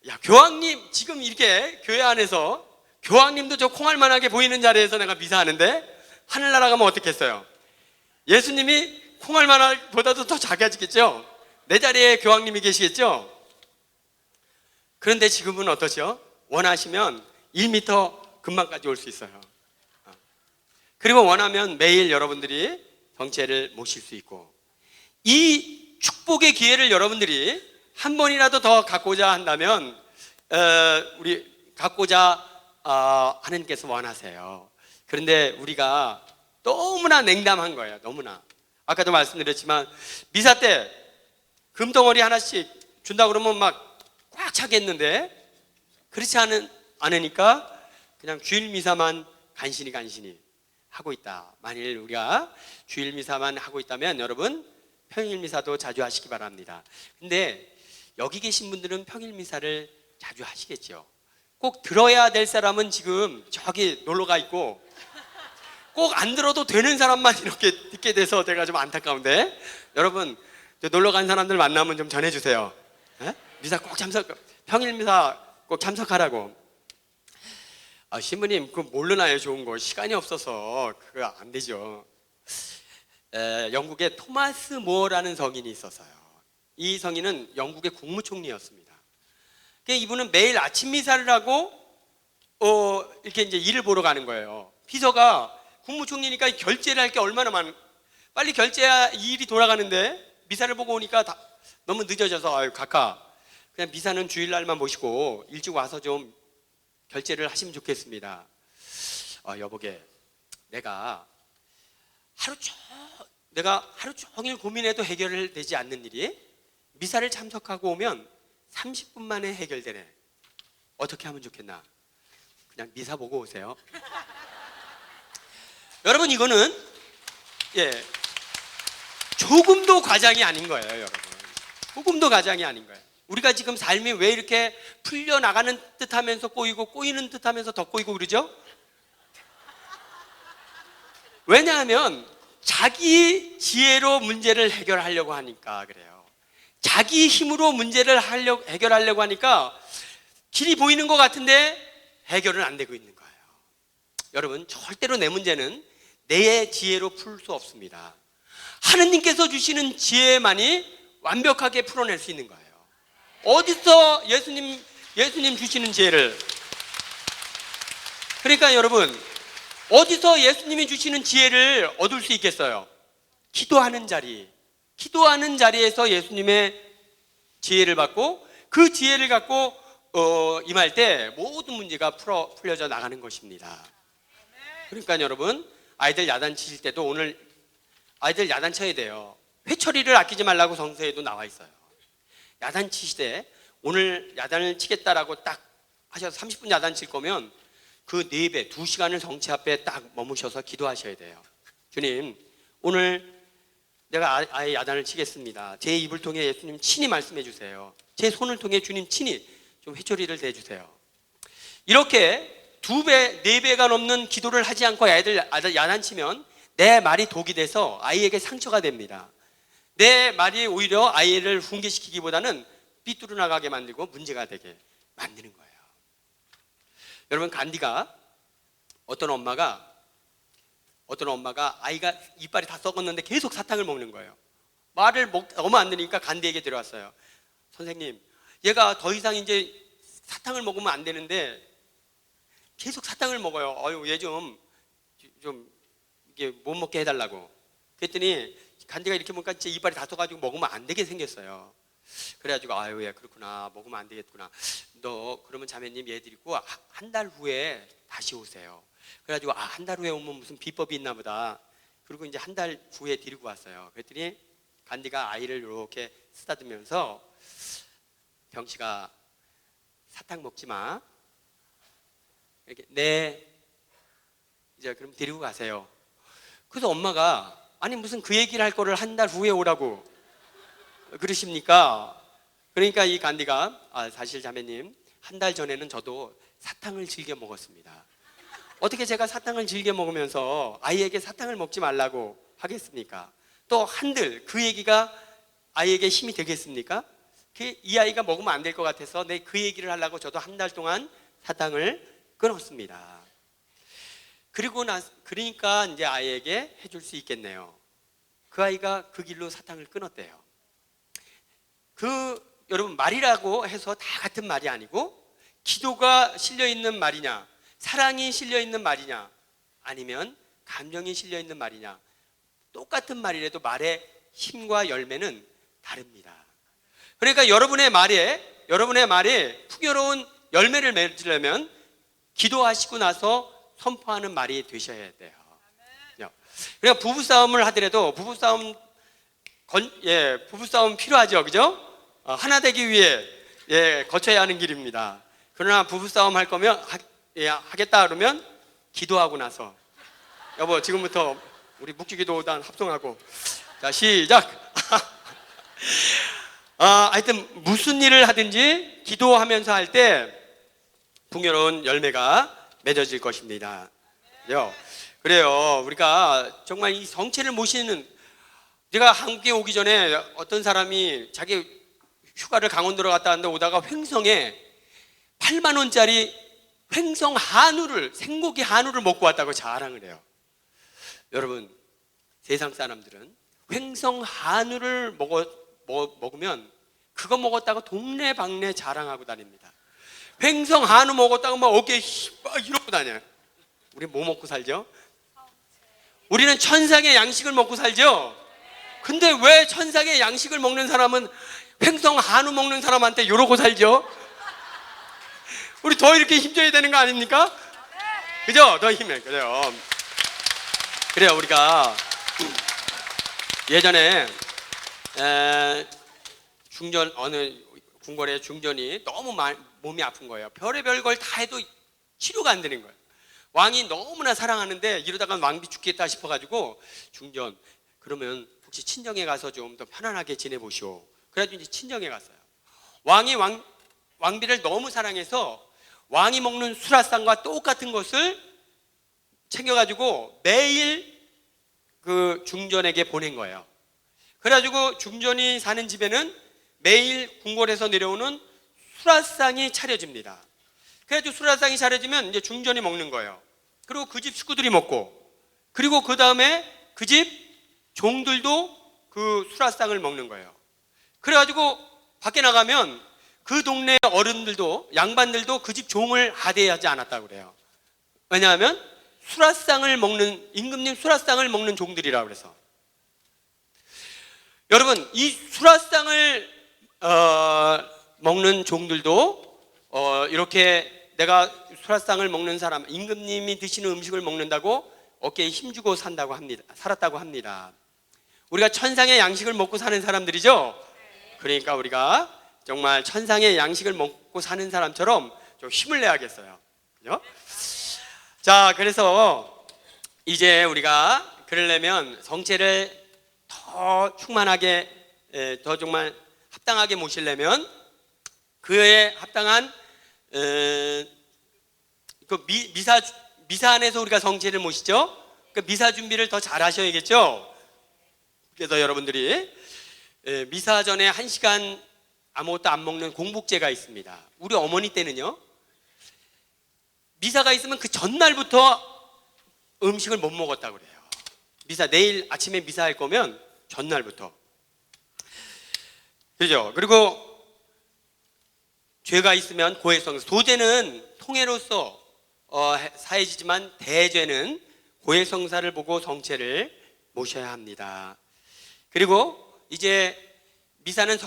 Speaker 1: 야, 교황님 지금 이렇게 교회 안에서 교황님도 저 콩알만하게 보이는 자리에서 내가 미사하는데 하늘나라 가면 어떻겠어요? 예수님이 콩알만보다도 더 작아지겠죠? 내 자리에 교황님이 계시겠죠? 그런데 지금은 어떠죠? 원하시면 1m 근방까지 올 수 있어요. 그리고 원하면 매일 여러분들이 성체를 모실 수 있고, 이 축복의 기회를 여러분들이 한 번이라도 더 갖고자 한다면 하나님께서 원하세요. 그런데 우리가 너무나 냉담한 거예요. 너무나. 아까도 말씀드렸지만 미사 때 금덩어리 하나씩 준다 그러면 막 꽉 차겠는데 그렇지 않으니까 그냥 주일 미사만 간신히 하고 있다. 만일 우리가 주일 미사만 하고 있다면 여러분 평일 미사도 자주 하시기 바랍니다. 근데 여기 계신 분들은 평일 미사를 자주 하시겠죠. 꼭 들어야 될 사람은 지금 저기 놀러가 있고, 꼭 안 들어도 되는 사람만 이렇게 듣게 돼서 제가 좀 안타까운데, 여러분 놀러 간 사람들 만나면 좀 전해주세요. 미사 꼭 평일 미사 꼭 참석하라고. 신부님 그거 모르나요? 좋은 거 시간이 없어서 그거 안 되죠. 영국에 토마스 모어라는 성인이 있었어요. 이 성인은 영국의 국무총리였습니다. 이분은 매일 아침 미사를 하고 이렇게 이제 일을 보러 가는 거예요. 비서가 국무총리니까 결제를 할 게 얼마나 빨리 결제해야 이 일이 돌아가는데 미사를 보고 오니까 너무 늦어져서 각하 그냥 미사는 주일날만 모시고 일찍 와서 좀 결제를 하시면 좋겠습니다. 여보게, 내가 하루 종일 고민해도 해결되지 않는 일이 미사를 참석하고 오면 30분 만에 해결되네. 어떻게 하면 좋겠나? 그냥 미사 보고 오세요. 여러분, 이거는 조금도 과장이 아닌 거예요, 여러분. 조금도 과장이 아닌 거예요. 우리가 지금 삶이 왜 이렇게 풀려나가는 듯하면서 꼬이고 꼬이는 듯하면서 더 꼬이고 그러죠? 왜냐하면 자기 지혜로 문제를 해결하려고 하니까 그래요. 자기 힘으로 문제를 해결하려고 하니까 길이 보이는 것 같은데 해결은 안 되고 있는 거예요. 여러분, 절대로 내 문제는 내 지혜로 풀 수 없습니다. 하느님께서 주시는 지혜만이 완벽하게 풀어낼 수 있는 거예요. 어디서 예수님 주시는 지혜를, 그러니까 여러분, 어디서 예수님이 주시는 지혜를 얻을 수 있겠어요? 기도하는 자리에서 예수님의 지혜를 받고 그 지혜를 갖고 임할 때 모든 문제가 풀려져 나가는 것입니다. 그러니까 여러분, 아이들 야단치실 때도 오늘 아이들 야단쳐야 돼요. 회초리를 아끼지 말라고 성서에도 나와 있어요. 야단치시되 오늘 야단을 치겠다라고 딱 하셔서 30분 야단칠 거면 그 4배, 2시간을 성체 앞에 딱 머무셔서 기도하셔야 돼요. 주님, 오늘 내가 아예 야단을 치겠습니다. 제 입을 통해 예수님 친히 말씀해 주세요. 제 손을 통해 주님 친히 좀 회초리를 대주세요. 이렇게 2배, 4배가 넘는 기도를 하지 않고 아이들 야단치면 내 말이 독이 돼서 아이에게 상처가 됩니다. 내 말이 오히려 아이를 훈계시키기보다는 삐뚤어 나가게 만들고 문제가 되게 만드는 거예요. 여러분, 간디가 어떤 엄마가 아이가 이빨이 다 썩었는데 계속 사탕을 먹는 거예요. 말을 너무 안 들으니까 간디에게 들어왔어요. 선생님, 얘가 더 이상 이제 사탕을 먹으면 안 되는데 계속 사탕을 먹어요. 얘 좀 이게 못 먹게 해달라고. 그랬더니 간디가 이렇게 보니까 제 이빨이 다 썩어가지고 먹으면 안 되게 생겼어요. 그래가지고 얘 그렇구나, 먹으면 안 되겠구나. 너 그러면 자매님 얘 데리고 한 달 후에 다시 오세요. 그래가지고 한 달 후에 오면 무슨 비법이 있나 보다. 그리고 이제 한 달 후에 데리고 왔어요. 그랬더니 간디가 아이를 이렇게 쓰다듬으면서, 병씨가 사탕 먹지 마. 이렇게, 네, 이제 그럼 데리고 가세요. 그래서 엄마가 아니 무슨 그 얘기를 할 거를 한 달 후에 오라고 그러십니까? 그러니까 이 간디가 사실 자매님, 한 달 전에는 저도 사탕을 즐겨 먹었습니다. 어떻게 제가 사탕을 즐겨 먹으면서 아이에게 사탕을 먹지 말라고 하겠습니까? 또 한들 그 얘기가 아이에게 힘이 되겠습니까? 이 아이가 먹으면 안 될 것 같아서 그 얘기를 하려고 저도 한 달 동안 사탕을 끊었습니다. 그러니까 이제 아이에게 해줄 수 있겠네요. 그 아이가 그 길로 사탕을 끊었대요. 여러분, 말이라고 해서 다 같은 말이 아니고, 기도가 실려있는 말이냐, 사랑이 실려있는 말이냐, 아니면 감정이 실려있는 말이냐, 똑같은 말이라도 말의 힘과 열매는 다릅니다. 그러니까 여러분의 말에 풍요로운 열매를 맺으려면 기도하시고 나서 선포하는 말이 되셔야 돼요. 그러니까 부부싸움을 하더라도 부부싸움 필요하죠, 그죠? 하나 되기 위해 거쳐야 하는 길입니다. 그러나 부부싸움 할 거면 하겠다 그러면 기도하고 나서, 여보 지금부터 우리 묵주기도단 합성하고, 자 시작. 하여튼 무슨 일을 하든지 기도하면서 할 때 풍요로운 열매가 맺어질 것입니다. 그래요. 우리가 정말 이 성체를 모시는, 제가 한국에 오기 전에 어떤 사람이 자기 휴가를 강원도로 갔다 왔는데 오다가 횡성에 8만 원짜리 횡성 한우를, 생고기 한우를 먹고 왔다고 자랑을 해요. 여러분, 세상 사람들은 횡성 한우를 먹으면 그거 먹었다고 동네방네 자랑하고 다닙니다. 횡성 한우 먹었다고 막 어깨에 막 이러고 다녀요. 우리 뭐 먹고 살죠? 우리는 천상의 양식을 먹고 살죠? 근데 왜 천상의 양식을 먹는 사람은 횡성 한우 먹는 사람한테 이러고 살죠? 우리 더 이렇게 힘줘야 되는 거 아닙니까? 그죠? 더 힘을. 그래요. 우리가 예전에 어느 궁궐의 중전이 너무 몸이 아픈 거예요. 별의별 걸 다 해도 치료가 안 되는 거예요. 왕이 너무나 사랑하는데 이러다가 왕비 죽겠다 싶어가지고 중전, 그러면 혹시 친정에 가서 좀 더 편안하게 지내보시오. 그래가지고 이제 친정에 갔어요. 왕비를 너무 사랑해서 왕이 먹는 수라상과 똑같은 것을 챙겨가지고 매일 그 중전에게 보낸 거예요. 그래가지고 중전이 사는 집에는 매일 궁궐에서 내려오는 수라상이 차려집니다. 그래가지고 수라상이 차려지면 이제 중전이 먹는 거예요. 그리고 그 집 식구들이 먹고, 그리고 그 다음에 그 집 종들도 그 수라상을 먹는 거예요. 그래가지고 밖에 나가면 그 동네 어른들도, 양반들도 그 집 종을 하대하지 않았다고 그래요. 왜냐하면 수라상을 먹는, 임금님 수라상을 먹는 종들이라고 그래서. 여러분, 이 수라상을 먹는 종들도 이렇게 내가 수라상을 먹는 사람, 임금님이 드시는 음식을 먹는다고 어깨에 힘주고 살았다고 합니다. 우리가 천상의 양식을 먹고 사는 사람들이죠. 그러니까 우리가 정말 천상의 양식을 먹고 사는 사람처럼 좀 힘을 내야겠어요. 그죠? 자, 그래서 이제 우리가 그러려면 성체를 더 충만하게, 더 정말 합당하게 모시려면 그에 합당한 그 미사 안에서 우리가 성체를 모시죠. 그 미사 준비를 더 잘 하셔야겠죠. 그래서 여러분들이 미사 전에 1시간 아무것도 안 먹는 공복제가 있습니다. 우리 어머니 때는요, 미사가 있으면 그 전날부터 음식을 못 먹었다고 그래요. 내일 아침에 미사할 거면 전날부터. 그죠? 그리고 죄가 있으면 고해성, 소죄는 통해로서 사해지지만 대죄는 고해성사를 보고 성체를 모셔야 합니다. 그리고 이제 미사는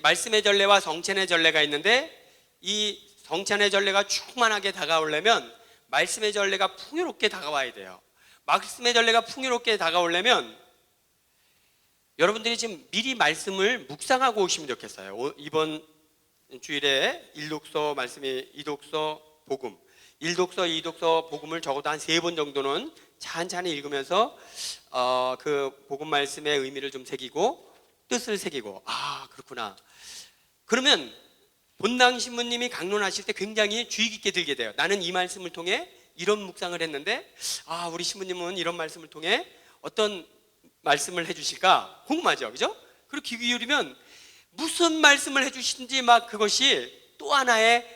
Speaker 1: 말씀의 전례와 성찬의 전례가 있는데, 이 성찬의 전례가 충만하게 다가오려면 말씀의 전례가 풍요롭게 다가와야 돼요. 말씀의 전례가 풍요롭게 다가오려면 여러분들이 지금 미리 말씀을 묵상하고 오시면 좋겠어요. 이번 주일에 일독서 말씀이 이독서 복음, 일독서 이독서 복음을 적어도 한 3번 정도는 찬찬히 읽으면서 그 복음 말씀의 의미를 좀 새기고 뜻을 새기고, 아 그렇구나. 그러면 본당 신부님이 강론하실 때 굉장히 주의 깊게 들게 돼요. 나는 이 말씀을 통해 이런 묵상을 했는데, 아 우리 신부님은 이런 말씀을 통해 어떤 말씀을 해주실까 궁금하죠, 그죠? 그리고 귀 기울이면 무슨 말씀을 해주시는지 막 그것이 또 하나의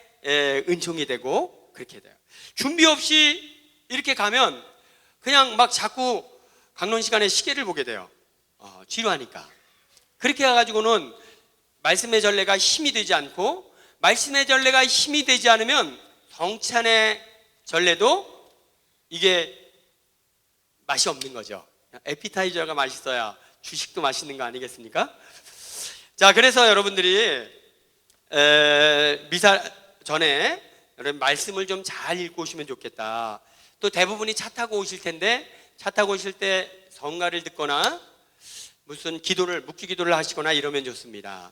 Speaker 1: 은총이 되고 그렇게 돼요. 준비 없이 이렇게 가면 그냥 막 자꾸 강론 시간에 시계를 보게 돼요. 지루하니까. 그렇게 가가지고는 말씀의 전례가 힘이 되지 않고, 말씀의 전례가 힘이 되지 않으면 성찬의 전례도 이게 맛이 없는 거죠. 에피타이저가 맛있어야 주식도 맛있는 거 아니겠습니까? 자, 그래서 여러분들이 미사 전에 여러분 말씀을 좀 잘 읽고 오시면 좋겠다. 또 대부분이 차 타고 오실 텐데, 차 타고 오실 때 성가를 듣거나 무슨 묵주 기도를 하시거나 이러면 좋습니다.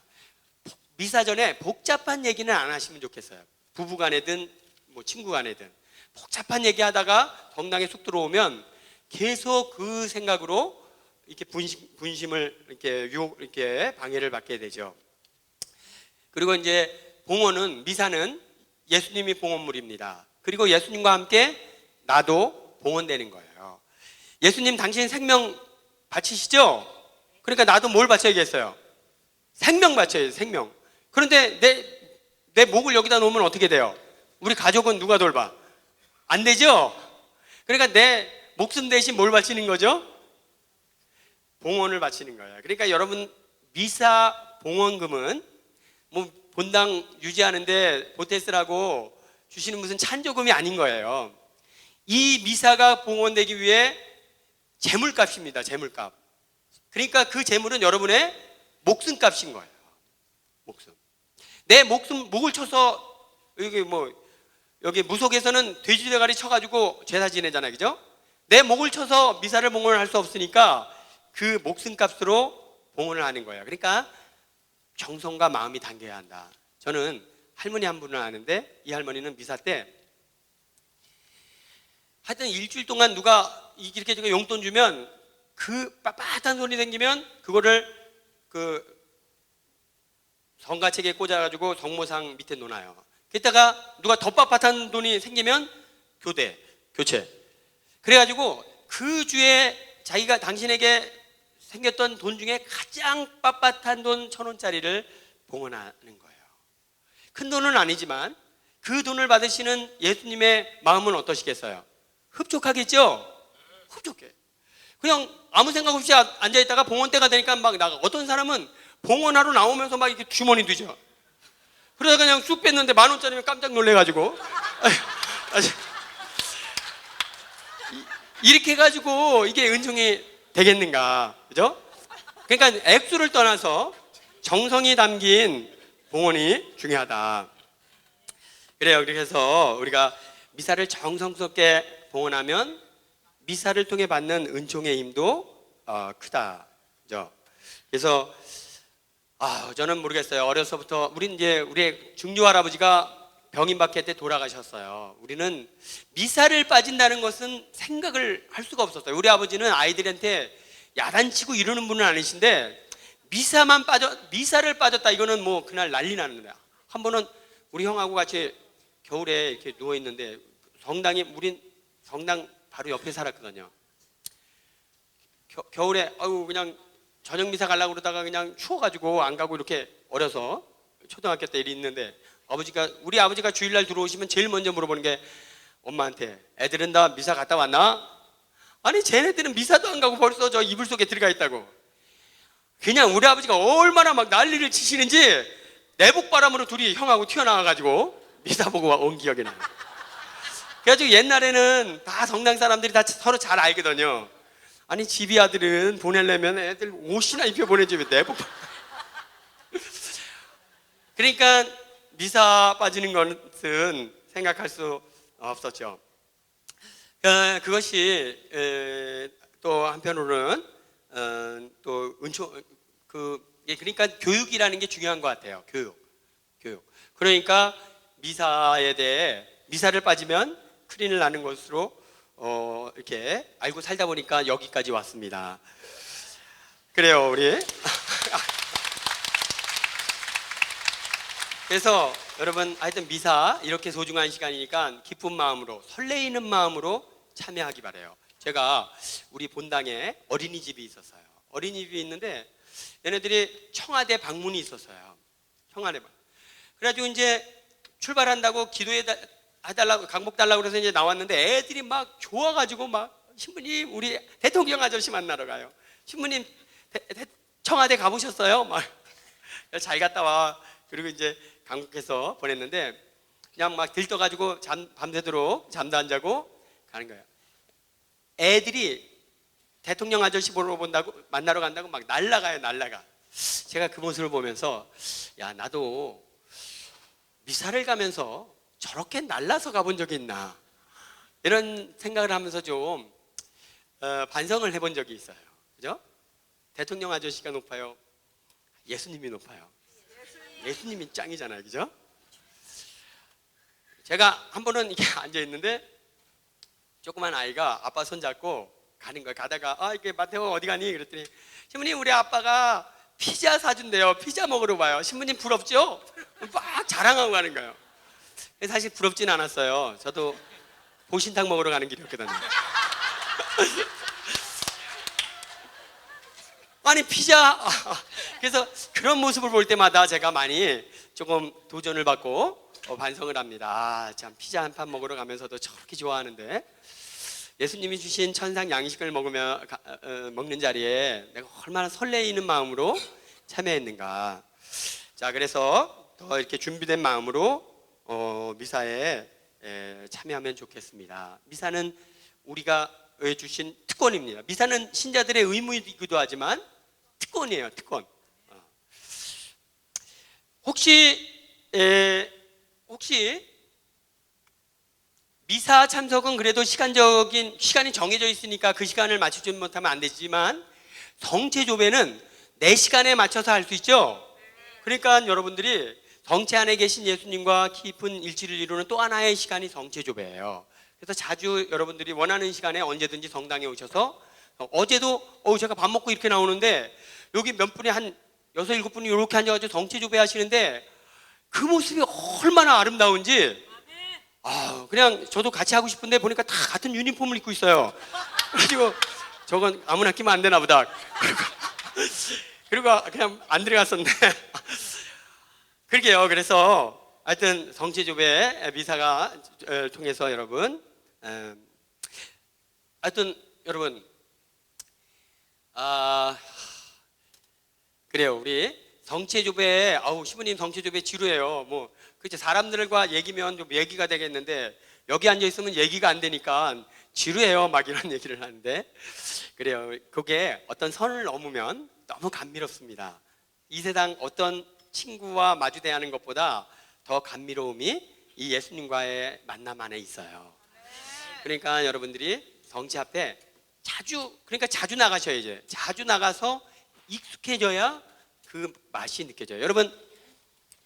Speaker 1: 미사 전에 복잡한 얘기는 안 하시면 좋겠어요. 부부간에든 뭐 친구간에든 복잡한 얘기하다가 정당에 쑥 들어오면 계속 그 생각으로 이렇게 분심을 이렇게 방해를 받게 되죠. 그리고 이제 미사는 예수님이 봉헌물입니다. 그리고 예수님과 함께 나도 봉헌되는 거예요. 예수님 당신 생명 바치시죠? 그러니까 나도 뭘 바쳐야겠어요? 생명 바쳐야죠, 생명. 그런데 내 목을 여기다 놓으면 어떻게 돼요? 우리 가족은 누가 돌봐? 안 되죠? 그러니까 내 목숨 대신 뭘 바치는 거죠? 봉헌을 바치는 거예요. 그러니까 여러분 미사 봉헌금은 뭐 본당 유지하는데 보태스라고 주시는 무슨 찬조금이 아닌 거예요. 이 미사가 봉헌되기 위해 재물값입니다. 재물값. 그러니까 그 재물은 여러분의 목숨값인 거예요. 목숨. 내 목을 쳐서 여기 무속에서는 돼지 대가리 쳐가지고 제사 지내잖아요, 그죠? 내 목을 쳐서 미사를 봉헌을 할 수 없으니까 그 목숨값으로 봉헌을 하는 거예요. 그러니까 정성과 마음이 담겨야 한다. 저는 할머니 한 분을 아는데, 이 할머니는 미사 때 하여튼 일주일 동안 누가 이렇게 용돈 주면 그 빳빳한 손이 생기면 그거를 그 성가책에 꽂아가지고 성모상 밑에 놓아요. 그랬다가 누가 더 빳빳한 돈이 생기면 교체. 그래가지고 그 주에 자기가 당신에게 생겼던 돈 중에 가장 빳빳한 돈 1,000원짜리를 봉헌하는 거예요. 큰 돈은 아니지만 그 돈을 받으시는 예수님의 마음은 어떠시겠어요? 흡족하겠죠? 흡족해. 그냥 아무 생각 없이 앉아있다가 봉헌 때가 되니까 막 나가. 어떤 사람은 봉헌하러 나오면서 막 이렇게 주머니 뒤져. 그러다 그냥 쑥 뺐는데 10,000원짜리면 깜짝 놀래가지고 이렇게 해가지고 이게 은총이 되겠는가, 그죠? 그러니까 액수를 떠나서 정성이 담긴 봉헌이 중요하다. 그래요. 그래서 우리가 미사를 정성스럽게 봉헌하면 미사를 통해 받는 은총의 힘도 크다, 그죠? 그래서 저는 모르겠어요. 어려서부터 우리의 중조 할아버지가 병임박해 때 돌아가셨어요. 우리는 미사를 빠진다는 것은 생각을 할 수가 없었어요. 우리 아버지는 아이들한테 야단치고 이러는 분은 아니신데 미사를 빠졌다 이거는 뭐 그날 난리 나는 거야. 한 번은 우리 형하고 같이 겨울에 이렇게 누워 있는데 우린 성당 바로 옆에 살았거든요. 겨울에 그냥 저녁 미사 가려고 그러다가 그냥 추워가지고 안 가고 이렇게 어려서 초등학교 때 일이 있는데 우리 아버지가 주일날 들어오시면 제일 먼저 물어보는 게 엄마한테 애들은 다 미사 갔다 왔나? 아니 쟤네들은 미사도 안 가고 벌써 저 이불 속에 들어가 있다고. 그냥 우리 아버지가 얼마나 막 난리를 치시는지 내복바람으로 둘이 형하고 튀어나와가지고 미사 보고 온 기억이 나요. 그래가지고 옛날에는 다 성당 사람들이 다 서로 잘 알거든요. 아니 집이 아들은 보내려면 애들 옷이나 입혀 보내지 왜 내복. 그러니까 미사 빠지는 것은 생각할 수 없었죠. 그것이 또 한편으로는 또 그러니까 교육이라는 게 중요한 것 같아요. 교육. 그러니까 미사를 빠지면 큰일 나는 것으로 이렇게 알고 살다 보니까 여기까지 왔습니다. 그래요, 우리. 그래서 여러분 하여튼 미사 이렇게 소중한 시간이니까 기쁜 마음으로 설레이는 마음으로 참여하기 바래요. 제가 우리 본당에 어린이집이 있었어요. 어린이집이 있는데 얘네들이 청와대 방문이 있었어요. 청와대 방문. 그래가지고 이제 출발한다고 기도해달라고 강복 달라고 그래서 이제 나왔는데 애들이 막 좋아가지고 막 신부님 우리 대통령 아저씨 만나러 가요. 신부님 청와대 가보셨어요? 막 잘 갔다 와. 그리고 이제 강북해서 보냈는데 그냥 막 들떠가지고 밤새도록 잠도 안 자고 가는 거예요. 애들이 대통령 아저씨 만나러 간다고 막 날라가요. 제가 그 모습을 보면서 야 나도 미사를 가면서 저렇게 날라서 가본 적이 있나 이런 생각을 하면서 좀 반성을 해본 적이 있어요. 그죠? 대통령 아저씨가 높아요? 예수님이 높아요. 예수님이 짱이잖아요. 그죠? 제가 한 번은 이렇게 앉아있는데 조그만 아이가 아빠 손잡고 가는 거예요. 가다가 이게 마태오 어디 가니? 그랬더니 신부님 우리 아빠가 피자 사준대요. 피자 먹으러 가요. 신부님 부럽죠? 막 자랑하고 가는 거예요. 사실 부럽진 않았어요. 저도 보신탕 먹으러 가는 길이었거든요. 아니 피자. 그래서 그런 모습을 볼 때마다 제가 많이 조금 도전을 받고 반성을 합니다. 참 피자 한 판 먹으러 가면서도 저렇게 좋아하는데 예수님이 주신 천상 양식을 먹는 자리에 내가 얼마나 설레이는 마음으로 참여했는가. 자, 그래서 더 이렇게 준비된 마음으로 미사에 참여하면 좋겠습니다. 미사는 우리가 주신 특권입니다. 미사는 신자들의 의무이기도 하지만 특권이에요. 특권. 혹시 미사 참석은 그래도 시간이 정해져 있으니까 그 시간을 맞추지 못하면 안 되지만 성체조배는 내 시간에 맞춰서 할 수 있죠. 그러니까 여러분들이 성체 안에 계신 예수님과 깊은 일치를 이루는 또 하나의 시간이 성체조배예요. 그래서 자주 여러분들이 원하는 시간에 언제든지 성당에 오셔서 어제도 제가 밥 먹고 이렇게 나오는데 여기 몇 분이 한 6, 7분이 이렇게 앉아가지고 성체조배 하시는데 그 모습이 얼마나 아름다운지 그냥 저도 같이 하고 싶은데 보니까 다 같은 유니폼을 입고 있어요. 그래가지고 저건 아무나 끼면 안 되나 보다. 그리고 그냥 안 들어갔었는데 그러게요. 그래서 하여튼 성체조배 미사가 통해서 여러분 하여튼 여러분 그래요. 우리 성체조배 시부님 성체조배 지루해요. 뭐 그치 사람들과 얘기면 좀 얘기가 되겠는데 여기 앉아 있으면 얘기가 안 되니까 지루해요. 막 이런 얘기를 하는데 그래요. 그게 어떤 선을 넘으면 너무 감미롭습니다. 이 세상 어떤 친구와 마주 대하는 것보다 더 감미로움이 이 예수님과의 만남 안에 있어요. 그러니까 여러분들이 성체 앞에 자주 나가셔야죠. 자주 나가서 익숙해져야 그 맛이 느껴져요. 여러분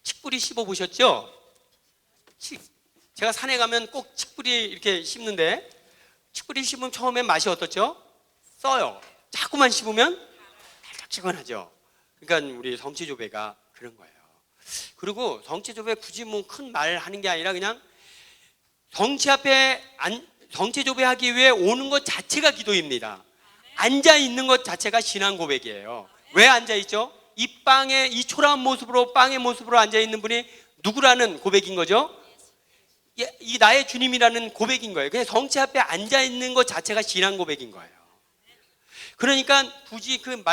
Speaker 1: 칡뿌리 씹어 보셨죠? 제가 산에 가면 꼭 칡뿌리 이렇게 씹는데 칡뿌리 씹으면 처음엔 맛이 어떻죠? 써요. 자꾸만 씹으면 달짝지근하죠. 그러니까 우리 성체조배가 그런 거예요. 그리고 성체조배 굳이 뭐 큰 말 하는 게 아니라 그냥 성체조배하기 위해 오는 것 자체가 기도입니다. 앉아 있는 것 자체가 신앙 고백이에요. 왜 앉아 있죠? 이 빵에 이 초라한 모습으로 빵의 모습으로 앉아 있는 분이 누구라는 고백인 거죠? 이 나의 주님이라는 고백인 거예요. 그냥 성체 앞에 앉아 있는 것 자체가 신앙 고백인 거예요. 그러니까 굳이 그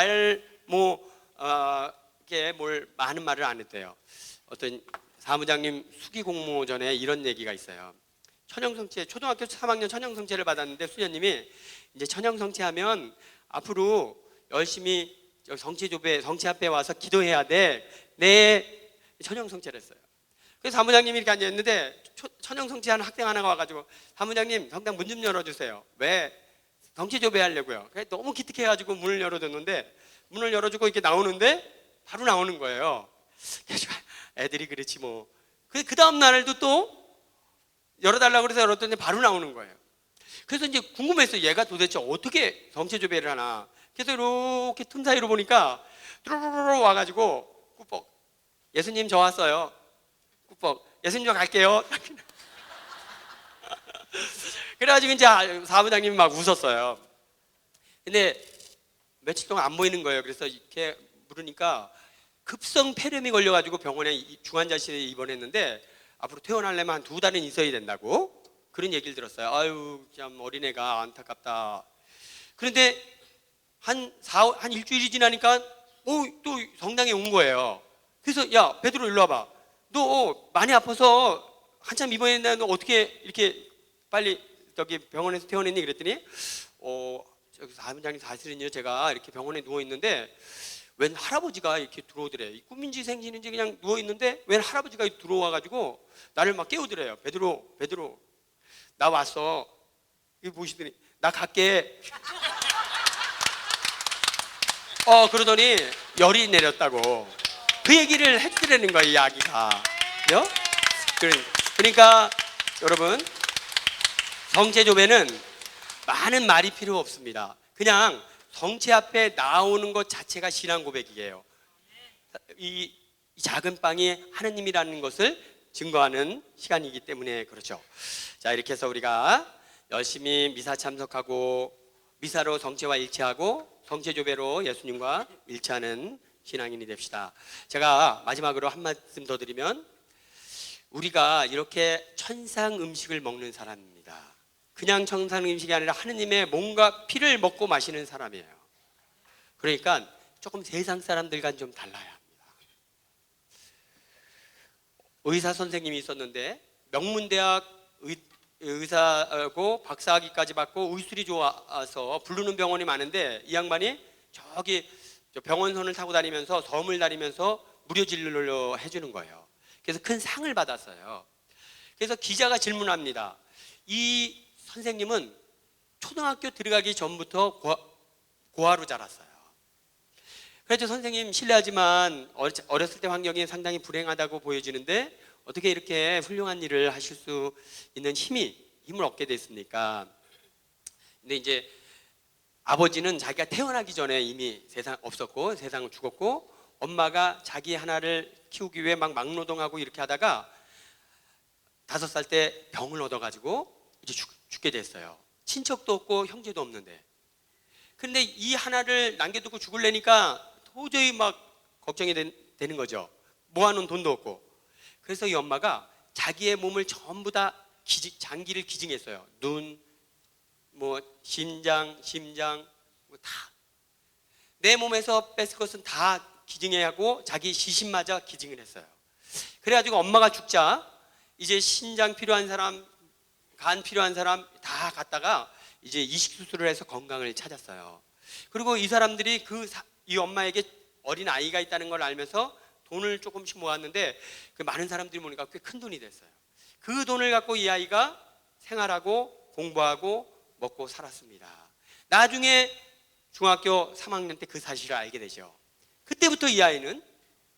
Speaker 1: 이게 뭘 많은 말을 안 해도 돼요. 어떤 사무장님 수기 공모전에 이런 얘기가 있어요. 천형성체 초등학교 3학년 천형성체를 받았는데 수녀님이 이제 천형성체하면 앞으로 열심히 성체조배 성체 앞에 와서 기도해야 돼. 내 천형성체를 했어요. 그래서 사무장님이 이렇게 앉아 있는데 천형성체한 학생 하나가 와가지고 사무장님 성당 문 좀 열어주세요. 왜? 성체조배 하려고요. 너무 기특해가지고 문을 열어줬는데 문을 열어주고 이렇게 나오는데 바로 나오는 거예요. 애들이 그렇지 뭐. 그 다음 날도 또 열어달라고 그래서 열었더니 바로 나오는 거예요. 그래서 이제 궁금했어요. 얘가 도대체 어떻게 성체조배를 하나. 그래서 이렇게 틈 사이로 보니까 뚜루루루 와가지고 꾸벅 예수님 저 왔어요. 꾸벅 예수님 저 갈게요. 그래가지고 이제 사무장님이 막 웃었어요. 근데 며칠 동안 안 보이는 거예요. 그래서 이렇게 물으니까 급성 폐렴이 걸려가지고 병원에 중환자실에 입원했는데 앞으로 퇴원하려면 한 2달은 있어야 된다고 그런 얘기를 들었어요. 아유 참 어린애가 안타깝다. 그런데 한 일주일이 지나니까 또 성당에 온 거예요. 그래서 야 베드로 일로 와봐. 너 많이 아파서 한참 입원했는데 너 어떻게 이렇게 빨리 저기 병원에서 퇴원했니? 그랬더니 저기 사무장님 사실은요 제가 이렇게 병원에 누워 있는데 웬 할아버지가 이렇게 들어오더래. 꿈인지 생신인지 그냥 누워 있는데 웬 할아버지가 들어와가지고 나를 막 깨우더래요. 베드로 나 왔어. 이거 보시더니 나 갈게. 그러더니 열이 내렸다고 그 얘기를 해주라는 거예요. 이 아기가. 그러니까 여러분 성체조배는 많은 말이 필요 없습니다. 그냥 성체 앞에 나오는 것 자체가 신앙 고백이에요. 이 작은 빵이 하느님이라는 것을 증거하는 시간이기 때문에 그렇죠. 자, 이렇게 해서 우리가 열심히 미사 참석하고 미사로 성체와 일치하고 성체조배로 예수님과 일치하는 신앙인이 됩시다. 제가 마지막으로 한 말씀 더 드리면 우리가 이렇게 천상 음식을 먹는 사람입니다. 그냥 천상 음식이 아니라 하느님의 몸과 피를 먹고 마시는 사람이에요. 그러니까 조금 세상 사람들과는 좀 달라야 합니다. 의사 선생님이 있었는데 명문대학 의사고 박사학위까지 받고 의술이 좋아서 부르는 병원이 많은데 이 양반이 저기 병원선을 타고 다니면서 섬을 다니면서 무료 진료를 해주는 거예요. 그래서 큰 상을 받았어요. 그래서 기자가 질문합니다. 이 선생님은 초등학교 들어가기 전부터 고아로 자랐어요. 그래서 선생님 실례하지만 어렸을 때 환경이 상당히 불행하다고 보여지는데 어떻게 이렇게 훌륭한 일을 하실 수 있는 힘을 얻게 됐습니까? 근데 이제 아버지는 자기가 태어나기 전에 이미 세상 없었고 세상은 죽었고, 엄마가 자기 하나를 키우기 위해 막 막노동하고 이렇게 하다가 5살 때 병을 얻어가지고 이제 죽게 됐어요. 친척도 없고 형제도 없는데. 근데 이 하나를 남겨두고 죽을래니까 도저히 막 걱정이 되는 거죠. 모아놓은 돈도 없고. 그래서 이 엄마가 자기의 몸을 전부 다 장기를 기증했어요. 눈, 뭐 심장 뭐 다. 내 몸에서 뺐을 것은 다 기증해야 하고 자기 시신마저 기증을 했어요. 그래가지고 엄마가 죽자 이제 신장 필요한 사람, 간 필요한 사람 다 갔다가 이제 이식 수술을 해서 건강을 찾았어요. 그리고 이 사람들이 이 엄마에게 어린 아이가 있다는 걸 알면서 돈을 조금씩 모았는데 그 많은 사람들이 모니까 꽤 큰 돈이 됐어요. 그 돈을 갖고 이 아이가 생활하고 공부하고 먹고 살았습니다. 나중에 중학교 3학년 때 그 사실을 알게 되죠. 그때부터 이 아이는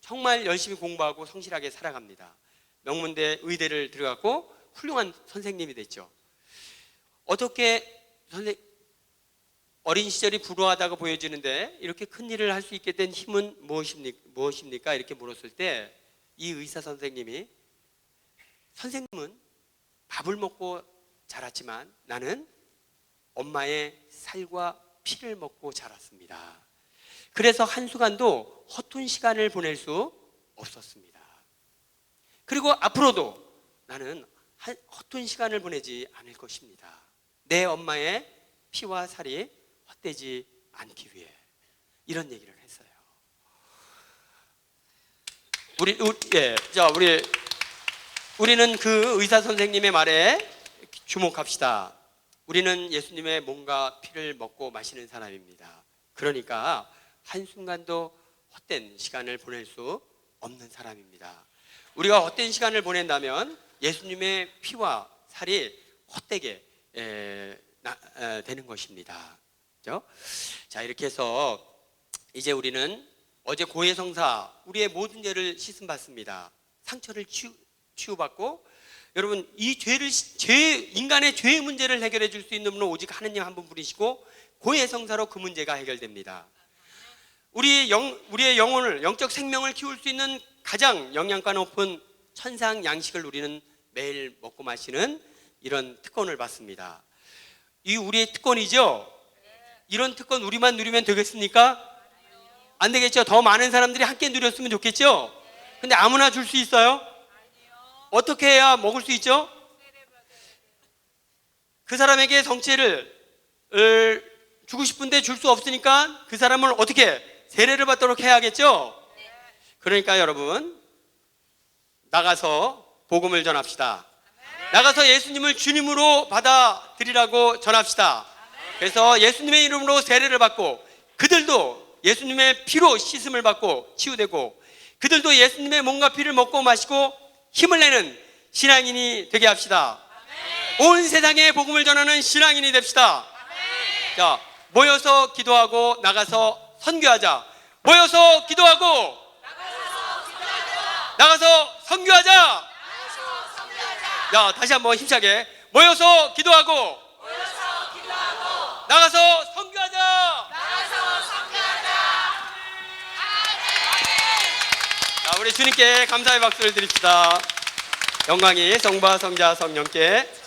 Speaker 1: 정말 열심히 공부하고 성실하게 살아갑니다. 명문대 의대를 들어갔고 훌륭한 선생님이 됐죠. 어떻게 어린 시절이 불우하다고 보여지는데 이렇게 큰 일을 할 수 있게 된 힘은 무엇입니까? 이렇게 물었을 때 이 의사 선생님은 밥을 먹고 자랐지만 나는 엄마의 살과 피를 먹고 자랐습니다. 그래서 한순간도 허튼 시간을 보낼 수 없었습니다. 그리고 앞으로도 나는 허튼 시간을 보내지 않을 것입니다. 내 엄마의 피와 살이 헛되지 않기 위해. 이런 얘기를 했어요. 우리는 그 의사 선생님의 말에 주목합시다. 우리는 예수님의 몸과 피를 먹고 마시는 사람입니다. 그러니까 한순간도 헛된 시간을 보낼 수 없는 사람입니다. 우리가 헛된 시간을 보낸다면 예수님의 피와 살이 헛되게 되는 것입니다. 그렇죠? 자, 이렇게 해서 이제 우리는 어제 고해성사 우리의 모든 죄를 씻음 받습니다. 상처를 치유받고, 여러분 이 인간의 죄의 문제를 해결해 줄 수 있는 분은 오직 하느님 한 분이시고 고해성사로 그 문제가 해결됩니다. 우리의 영혼을, 영적 생명을 키울 수 있는 가장 영양가 높은 천상 양식을 우리는 매일 먹고 마시는 이런 특권을 받습니다. 이 우리의 특권이죠. 이런 특권 우리만 누리면 되겠습니까? 안 되겠죠. 더 많은 사람들이 함께 누렸으면 좋겠죠. 근데 아무나 줄 수 있어요? 어떻게 해야 먹을 수 있죠? 그 사람에게 정체를 주고 싶은데 줄 수 없으니까 그 사람을 어떻게 세례를 받도록 해야겠죠? 그러니까 여러분, 나가서 복음을 전합시다. 나가서 예수님을 주님으로 받아들이라고 전합시다. 그래서 예수님의 이름으로 세례를 받고 그들도 예수님의 피로 씻음을 받고 치유되고 그들도 예수님의 몸과 피를 먹고 마시고 힘을 내는 신앙인이 되게 합시다. 온 세상에 복음을 전하는 신앙인이 됩시다. 자, 모여서 기도하고 나가서 선교하자. 모여서 기도하고 나가서 선교하자. 자, 다시 한번 힘차게 모여서 기도하고 나가서 선교하자. 자, 우리 주님께 감사의 박수를 드립시다. 영광이 성부와 성자 성령께